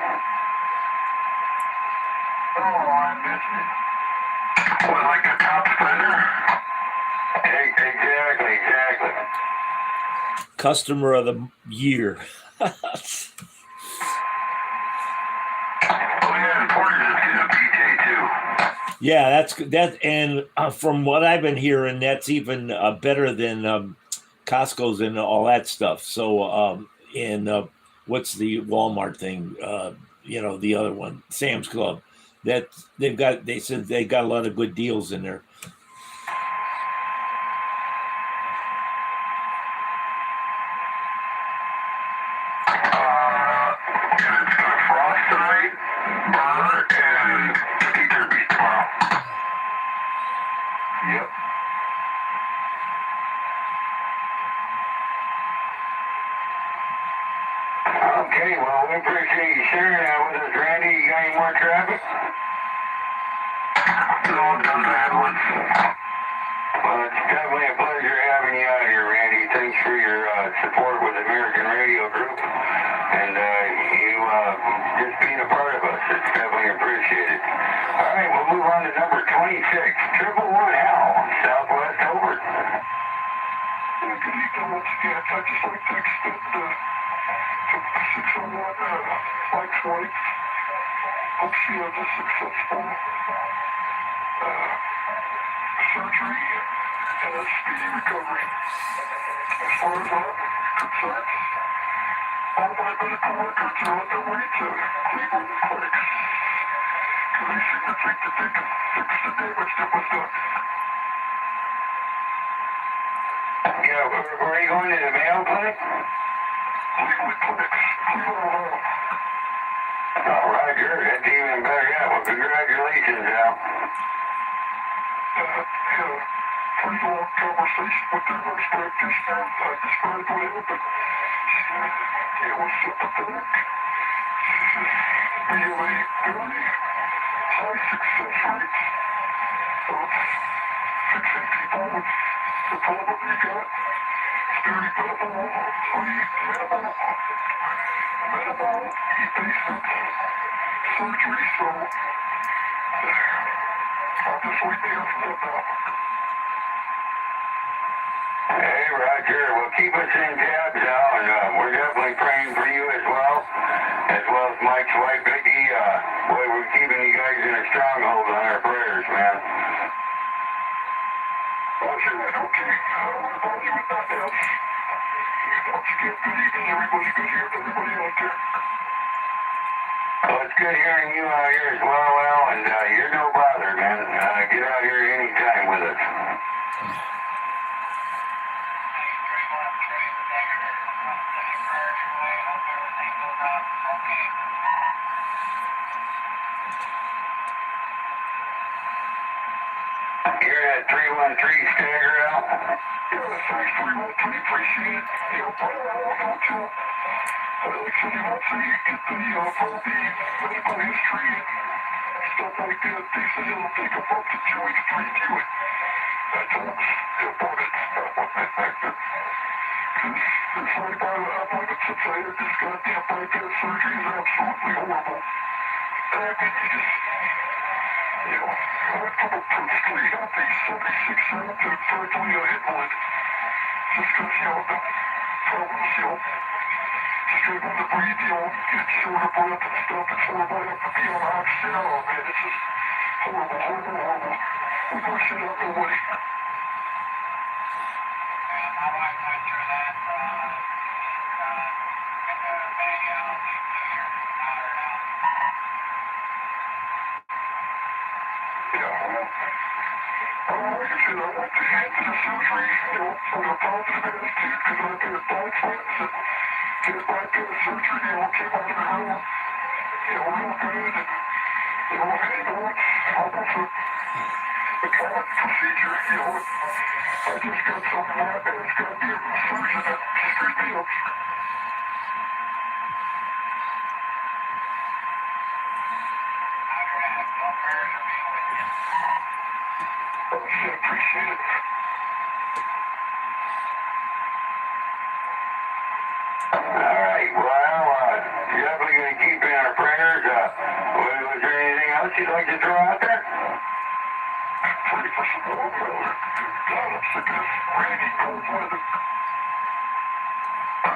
Oh, I missed it. What, like the top spender? Exactly. Customer of the year. Oh, yeah, the Porter is getting a PJ too. Yeah, that, and from what I've been hearing, that's even better than Costco's and all that stuff. So, what's the Walmart thing? The other one, Sam's Club. That they said they got a lot of good deals in there. And it's got Frost tonight, Burr, and Teacher Beat tomorrow. Yep. Okay, well, we appreciate you sharing that with us, Randy. You got any more traffic? No, I'm done battling. Well, it's definitely a pleasure having you out here, Randy. Thanks for your support with American Radio Group. And you just being a part of us. It's definitely appreciated. All right, we'll move on to number 26, 111L, Southwest Hobart. Yeah, can you tell us, I just like to extend the 601 Mike's wife. Hope she has a successful surgery and a speedy recovery. As far as I'm concerned, all my medical records are on their way to Cleveland Clinics. Because they seem to think that they can fix the damage that was done. Yeah, where are you going, to the Mayo Clinic? Cleveland Clinics, Cleveland, Ohio. Oh, Roger, that's even better. Yeah, well, congratulations, Al. Had a pretty long conversation with their nurse practitioner. I described what happened. It was sympathetic. We have a very high success rate of fixing people with the problem you got. It's very minimal, invasive surgery, so I'll just wait there for them now. Hey, Roger. Well, keep us in tabs, Al, and we're definitely praying for you as well as Mike's wife, Vicky. Boy, we're keeping you guys in a stronghold on our prayers, man. Roger that, okay. I don't want to bother you with nothing else. Once again, good evening, everybody. Good to hear from everybody out there. Well, it's good hearing you out here as well, Al, and you're no bother, man. Get out here anytime with us. You're at 313 Stagger, Al? Yeah, thanks very much. We appreciate it. Probably I won't go to, like I said, once they get the medical history and stuff like that, they said it'll take a month to 2 weeks to review it. I told them about it. It's like I've lived since I had this goddamn bypass surgery. It's absolutely horrible. And I mean, I went from a perfectly healthy 76 to practically an invalid. Just because, the problems, struggling to breathe, get short of breath and stuff. It's horrible. I have to be on oxygen. Oh, man, this is horrible. We wish it out nobody. My wife went through that, Like I said, I went to the surgery, with a positive attitude, because I've had 5 friends that had bypass surgery, came out of it real, real good, and, I know it's almost a common procedure, I just got some ass goddamn surgeon that screwed me up. I appreciate it. you'd like to throw out there? Pray for some warm weather. God, I'm sick of this rainy, cold weather.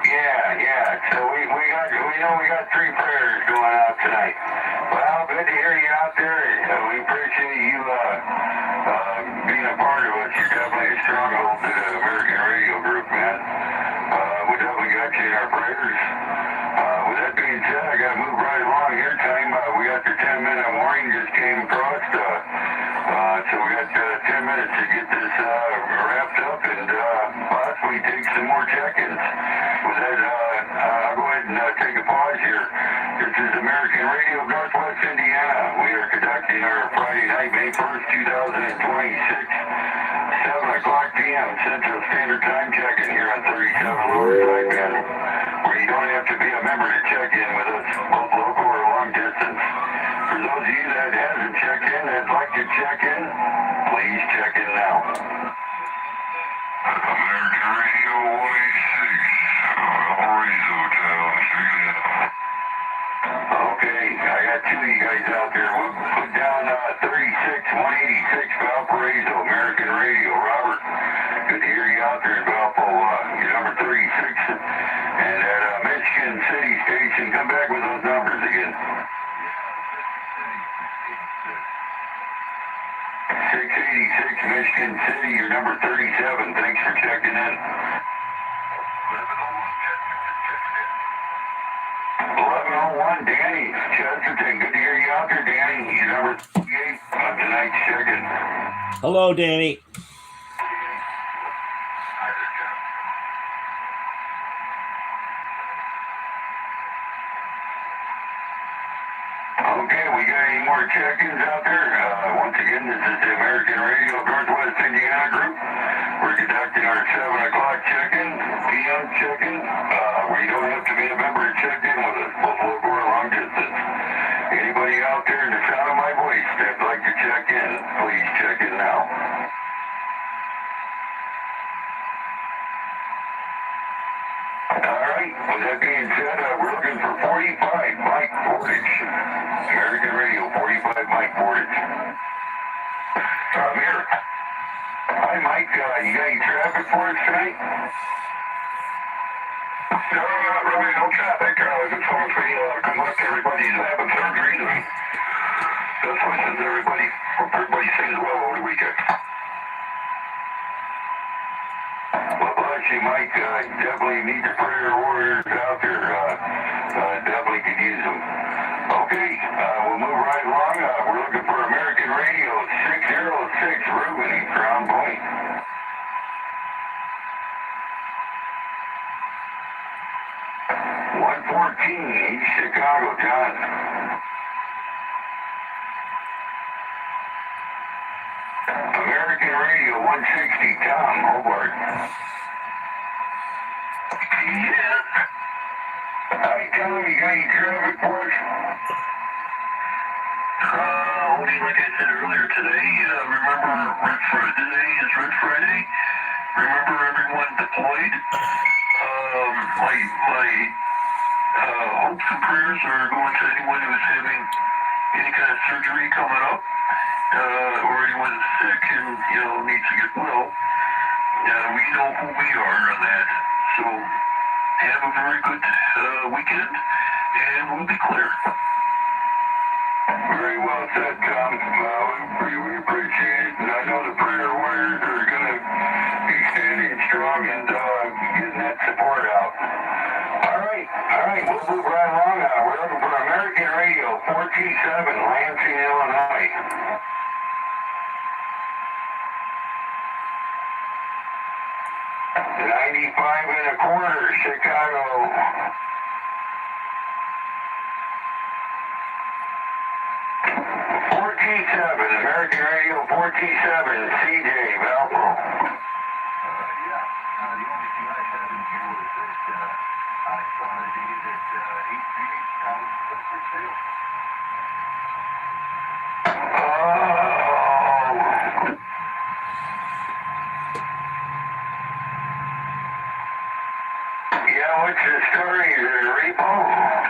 Yeah. So we know we got 3 prayers going out tonight. Well, good to hear you out there. We appreciate you being a part of us. You're definitely a stronghold to the American Radio Group, man. We definitely got you in our prayers. With that being said, I got to move right along here. Time we got the 10-minute warning just came across. So we got 10 minutes to get this wrapped up and possibly take some more check-ins. With that, I'll go ahead and take a pause here. This is American Radio Northwest Indiana. We are conducting our Friday night, May 1st, 2026, 7 o'clock p.m. Central Standard Time check-in here on 37 Lower Sideband, where you don't have to be a member to check in with us, both local or long distance. For those of you that hasn't checked in, that'd like to check in, please check in now. American Radio 186. Valparaiso Town, Okay, I got 2 of you guys out there. We'll put down 186 Valparaiso, American Radio. Robert, good to hear you out there in Valpo. You're number 36. And at Michigan City Station, come back with those numbers again. 686 Michigan City, you're number 37. Thanks for checking in. 1101, Danny Chesterton. Good to hear you out there, Danny. You're number 38 on tonight's check-in. Hello, Danny. Okay, we got any more check-ins out there? Once again, this is the American Radio Northwest Indiana Group. We're conducting our 7 o'clock check-in, p.m. check-in, where you don't have to be a member to check in with us, both local or long distance. Anybody out there in the sound of my voice that'd like to check in, please check in now. All right, with that being said, we're looking for 45 Mike Portage. American Radio, 45 Mike Portage. I'm here. Hi, Mike. You got any traffic for us tonight? No, not really. No traffic. Just want to say good luck to everybody who's having surgeries, and best wishes to everybody. Hope everybody stays well over the weekend. Well, bless you, Mike. Definitely need your prayer warriors out there. Definitely could use them. Okay, we'll move right along. We're looking for American Radio 606 Ruben, Crown Point. East Chicago, John. American Radio 160, Tom Hobart. Yeah. Hi, Tom, you got any traffic for us? Only like I said earlier today, remember Red Friday, today is Red Friday. Remember everyone deployed. My hopes and prayers are going to anyone who's having any kind of surgery coming up, or anyone that's sick and, needs to get well. We know who we are on that. So have a very good weekend, and we'll be clear. Very well said, Tom. We appreciate it. And I know the prayer warriors are going to be standing strong and getting that support out. All right, we'll move right along. We're looking for American Radio 427, Lansing, Illinois. $95.25, Chicago. 427, American Radio 427, CJ, Valpo. Yeah. The only thing I had in here was that I saw today that 8 Phoenix cows are for sale. Oh. Yeah, what's the story? Is it a repo? No, it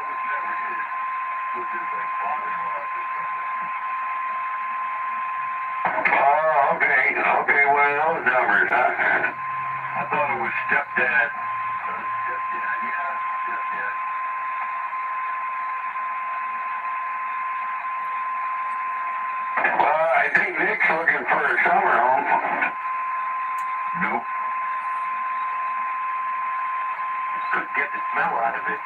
was never his. It was his, father-in-law. stepdad. Stepdad, yeah, stepdad. I think Nick's looking for a summer home. Nope. Couldn't get the smell out of it.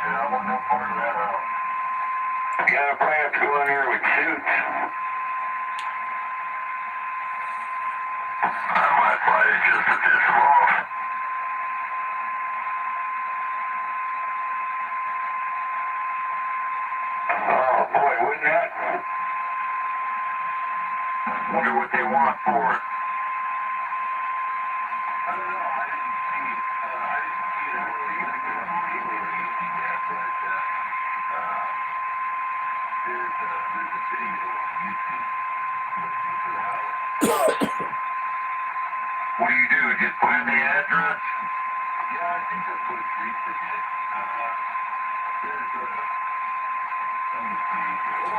Yeah, I want no part of that house. You gotta probably have to go in here with suits. I might buy it just to piss him off. Oh boy, wouldn't that? Wonder what they want for it. I don't know. I didn't see it. I didn't see it actually on cable or anything yet, but there's a video on YouTube looking for the house. What do you do? Just put in the address? Yeah, I think that's what it's reached it. There's let me see. Oh, I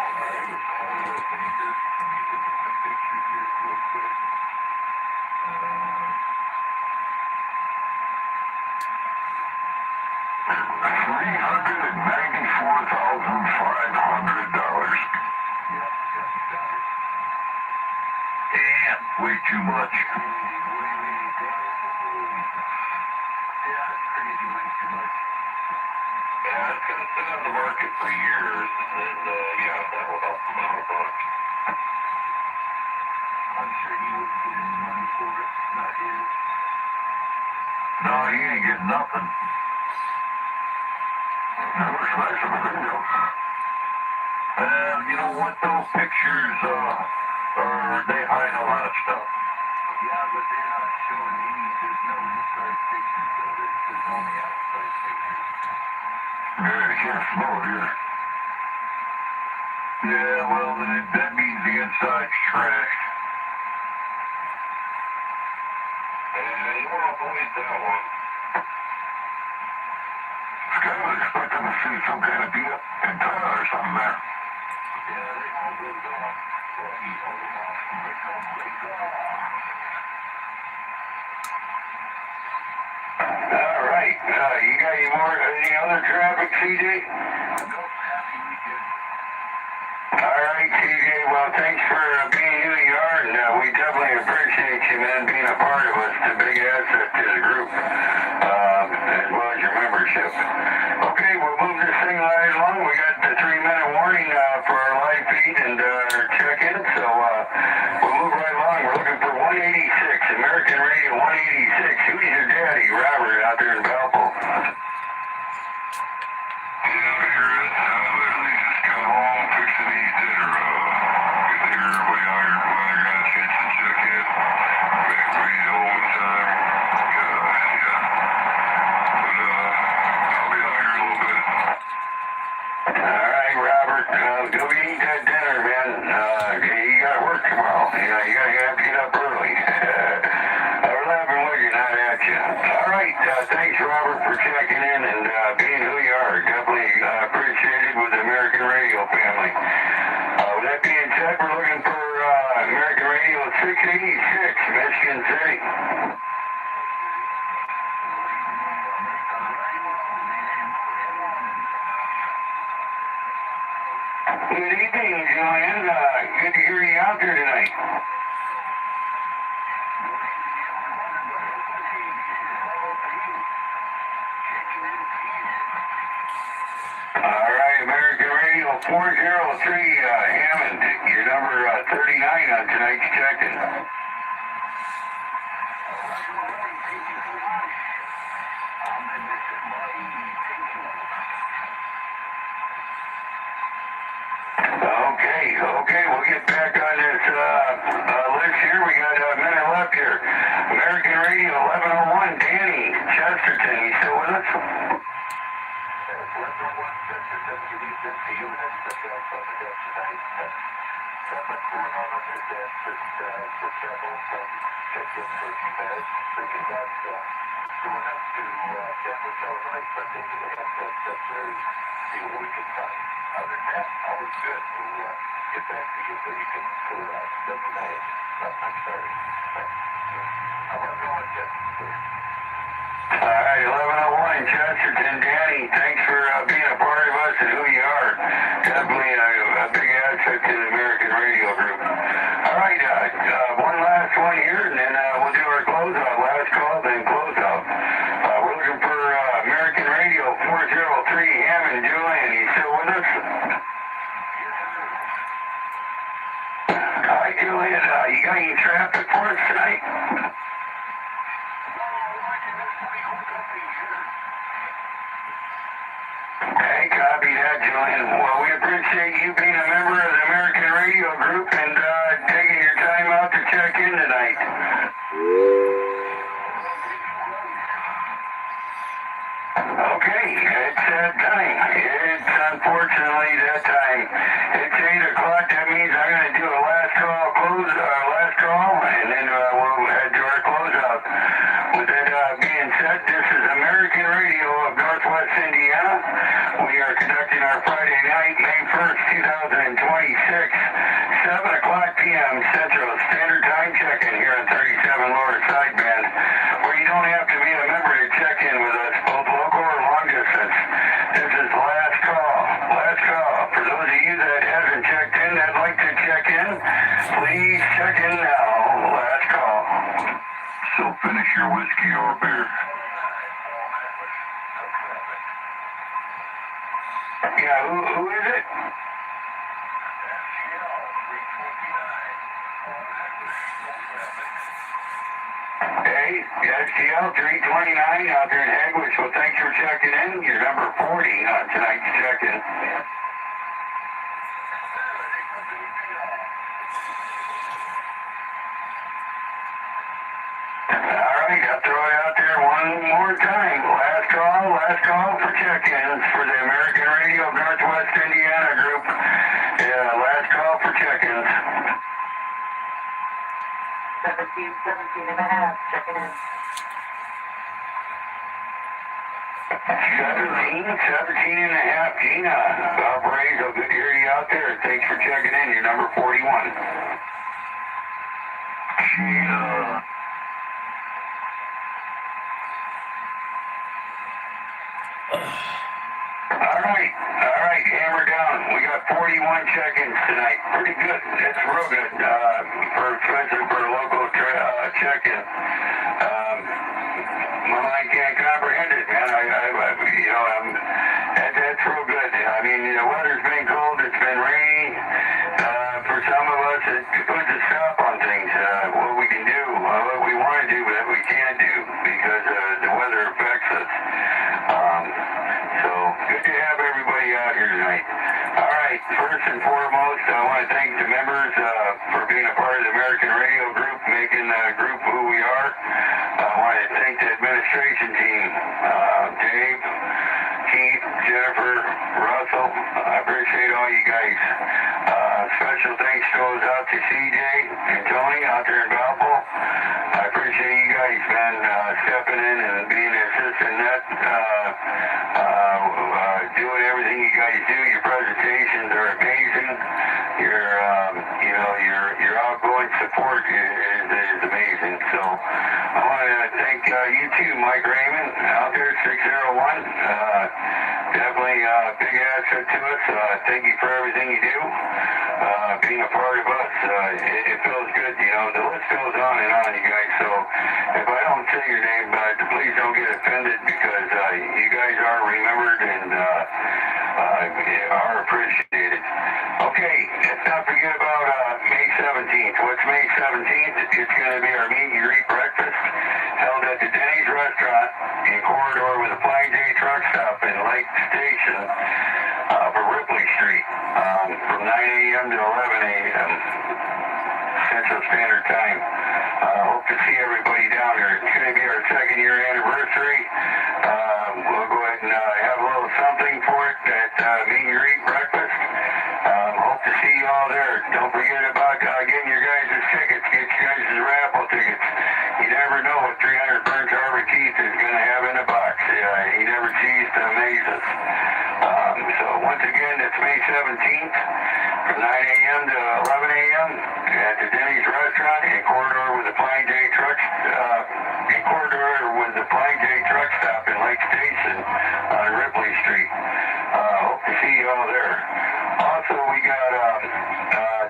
recall the painter. Let me look at the picture here real quick. 394,500. Yep, got it. Damn, way too much. Yeah, that's crazy, way too much. Yeah, it's gonna sit on the market for years, and then, yeah, that will help them out a bunch. I'm sure he wouldn't get any money for it. Not his. No, he ain't getting nothing. That looks nice on the video. You know what, those pictures, they hide a lot of stuff. Yeah, but they're not showing any. There's no inside pictures of it. There's only outside pictures. Yeah, you can't smell it here. Yeah, well, then that means the inside's trash. Yeah, you wanna avoid that one. Scott was expecting to see some kind of beat up antenna or something there. Yeah, they all goes off. Well, he all goes off. They come break off. All right, you got any other traffic, CJ? Nope, happy weekend. All right, CJ, well, thanks for being who you are, and we definitely appreciate you, man, being a part of us. It's a big asset to the group, as well as your membership. Okay, we'll move this thing right along. We got the 3-minute warning for our live feed and our check-in, so we'll move right along. We're looking for 186, American Radio 186. Who's your daddy, Robert, out there in Valpo? Yeah, here it is. I literally just got home fixing to eat dinner. Get there way higher than when I got a chance to check in. Back ready to overtime. Yeah. But, I'll be out here in a little bit. All right, Robert, go eat that dinner, man. You gotta work tomorrow. You gotta get up early. We're laughing with you, not at you. All right, thanks, Robert, for checking in and being who you are. Definitely appreciated with the American Radio family. With that being said, we're looking for American Radio 686, Michigan City. Good evening, Joanne. Good to hear you out there tonight. All right, American Radio 403, Hammond. Your number 39 on tonight's check-in. Okay, we'll get back on this list here. We got a minute left here. American Radio 1101, Danny Chesterton. You still with us? 1101 Chesterton, you need this to you. That's the best on the desk tonight. Nothing going on the desk. Just for travel, some check-in for a few minutes. Thinking about going up to Denver, Illinois, Sunday to the headset. That's very see what we can find. Other than that, all is good. We'll get back to you so you can go out. Double night. I'm sorry. How about going? All right, 1101 Chesterton. Danny, thanks for being a part of us and who you are. Definitely a big asset to the American Radio Group. All right, one last one here, and then we'll do our closeout. Last call, then closeout. We're looking for American Radio 403, Hammond Julian. You still with us? Hi, Julian. You got any traffic for us tonight? Hey, copy that, Julian. Well, we appreciate you being a member of the American Radio Group and taking your time out to check in tonight. Okay, it's that time. It's unfortunately that time. It's 8 o'clock. That means I'm going to do a last call and then we'll head to our closeout. With that being said, this is American Radio of Northwest Indiana. We are conducting our Friday night, May 1st, 2026, 7 o'clock p.m. Central Standard Time check-in here on 37 Lower Sideband, where you don't have to be a member to check in with us, both local or long distance. This is last call. Last call. For those of you that haven't checked in, that'd like to check in, please check in now. Last call. So finish your whiskey or beer. Yeah, who is it? Hey, STL 329 out there in Hegwitz. Well, thanks for checking in. You're number 40 on tonight's check-in. All right, I'll throw it out there one more time. Last call for check-ins for the American Radio of Northwest Indiana Group. Last call for check-ins. 17 and a half, checking in. 17 and a half, Gina. Valparaiso, good to hear you out there. Thanks for checking in. You're number 41. Gina. All right, hammer down. We got 41 check-ins tonight. Pretty good. That's real good, especially for a local check-in. My mind can't comprehend it, man. That's real good. I mean, the weather's been cold. It's been rainy. For some of us, it puts a stop on things. What we can do, what we want to do, but we can't do because the weather affects us. So good to have everybody out here tonight. All right, first and foremost, I want to thank the members for being a part of the American Radio Group, making the group who we are. I want to thank the administration team, Dave, Keith, Jennifer, Russell. I appreciate all you guys. Special thanks goes out to CJ and Tony out there in Valpo. I appreciate you guys, man, stepping in and being assistant net, doing everything you guys do. Your presentations are amazing. Your outgoing support is amazing. So I want to thank you too, Mike Raymond, out there, 601. Definitely a big asset to us. Thank you for everything you do. Being a part of us, it feels good. The list goes on and on, you guys. So if I don't say your name, please don't get offended because you guys are remembered and are appreciated. Okay, let's not forget about May 17th. What's May 17th? It's going to be our meet and greet breakfast held at the Denny's restaurant in corridor with a Flying J truck stop in Lake Station for Ripley Street from 9 a.m. to 11 a.m. Central Standard Time. Hope to see everybody down there. It's going to be our second-year anniversary. We'll go ahead and have a little something for it at meet and greet breakfast. Hope to see you all there. Don't forget about getting your guys' tickets. Get your guys' raffle tickets. You never know what 300 Burns Harbor Keith is going to have in the box. He never ceases to amaze us. So once again, it's May 17th from 9 a.m. to 11 a.m. at the Denny's restaurant in corridor with the Flying J trucks in Jason on Ripley Street. Hope to see you all there. Also, we got,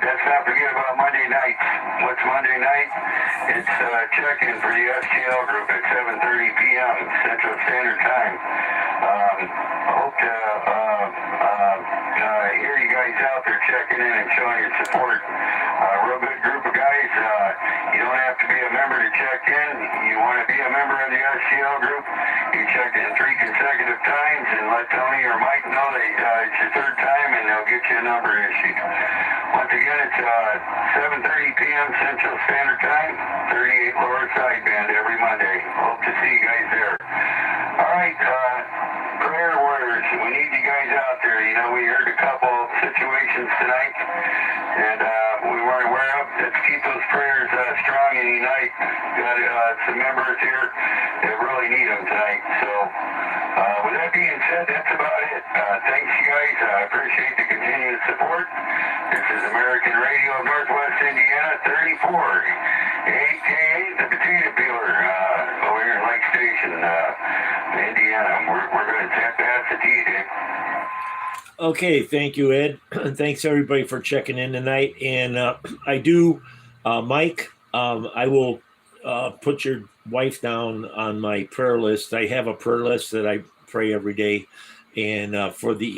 let's not forget about Monday nights. What's Monday night? It's check-in for the STL group at 7:30 p.m. Central Standard Time. Hope to hear you guys out there checking in and showing your support. Real good group of guys. You don't have to be a member to check in. You want to be a member of the STL group, you check in 3 consecutive times and let Tony or Mike know that it's your third time and they'll get you a number issued. Once again, it's 7:30 p.m. Central Standard Time, 38 Lower Sideband every Monday. Hope to see you guys there. All right, prayer warriors, we need you guys out there. You know, we heard a couple situations tonight, and we weren't aware of. Let's keep those prayers strong and unite. Got some members here that really need them tonight. So, with that being said, that's about it. Thanks, you guys. I appreciate the continued support. This is American Radio of Northwest Indiana 34, a.k.a. the Potato Peeler, over here in Lake Station, Indiana. We're going to pass it to you, Dave. Okay, thank you, Ed. Thanks everybody for checking in tonight. And I do, Mike, I will put your wife down on my prayer list. I have a prayer list that I pray every day, and for the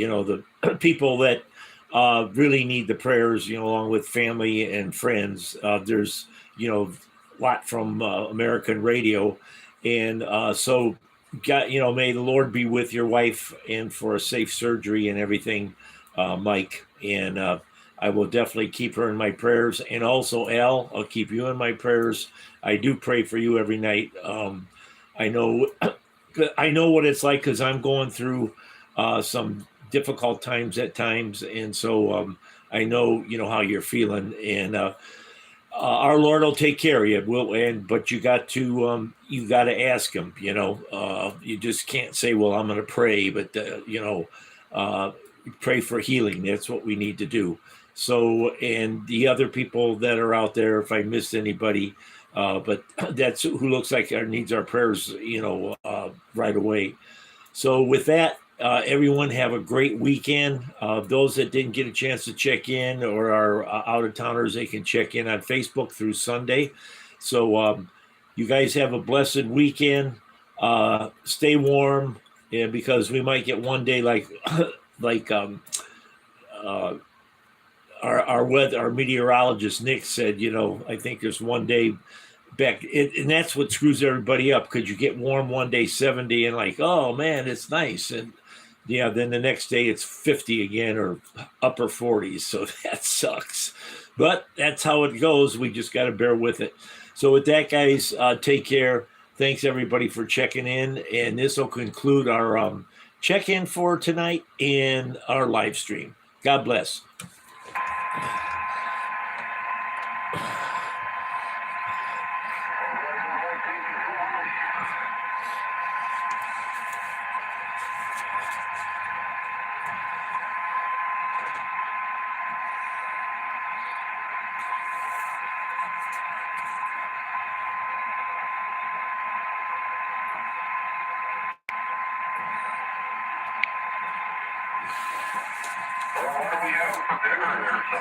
the people that really need the prayers, along with family and friends. There's a lot from American Radio, and so. May the Lord be with your wife and for a safe surgery and everything, Mike. And I will definitely keep her in my prayers. And also, Al, I'll keep you in my prayers. I do pray for you every night. I know what it's like because I'm going through some difficult times at times, and so I know how you're feeling. And our Lord will take care of you. But you got to ask Him. You just can't say, "Well, I'm going to pray," but pray for healing. That's what we need to do. So, and the other people that are out there, if I missed anybody, but that's who looks like needs our prayers. Right away. So, with that. Everyone have a great weekend. Those that didn't get a chance to check in or are out of towners, they can check in on Facebook through Sunday. So you guys have a blessed weekend. Stay warm, because we might get one day like our weather, our meteorologist Nick said. I think there's one day back, and that's what screws everybody up. Because you get warm one day, 70, and oh man, it's nice, and then the next day it's 50 again or upper 40s. So that sucks, but that's how it goes. We just got to bear with it. So with that, guys, take care. Thanks everybody for checking in, and this will conclude our check-in for tonight and our live stream. God bless.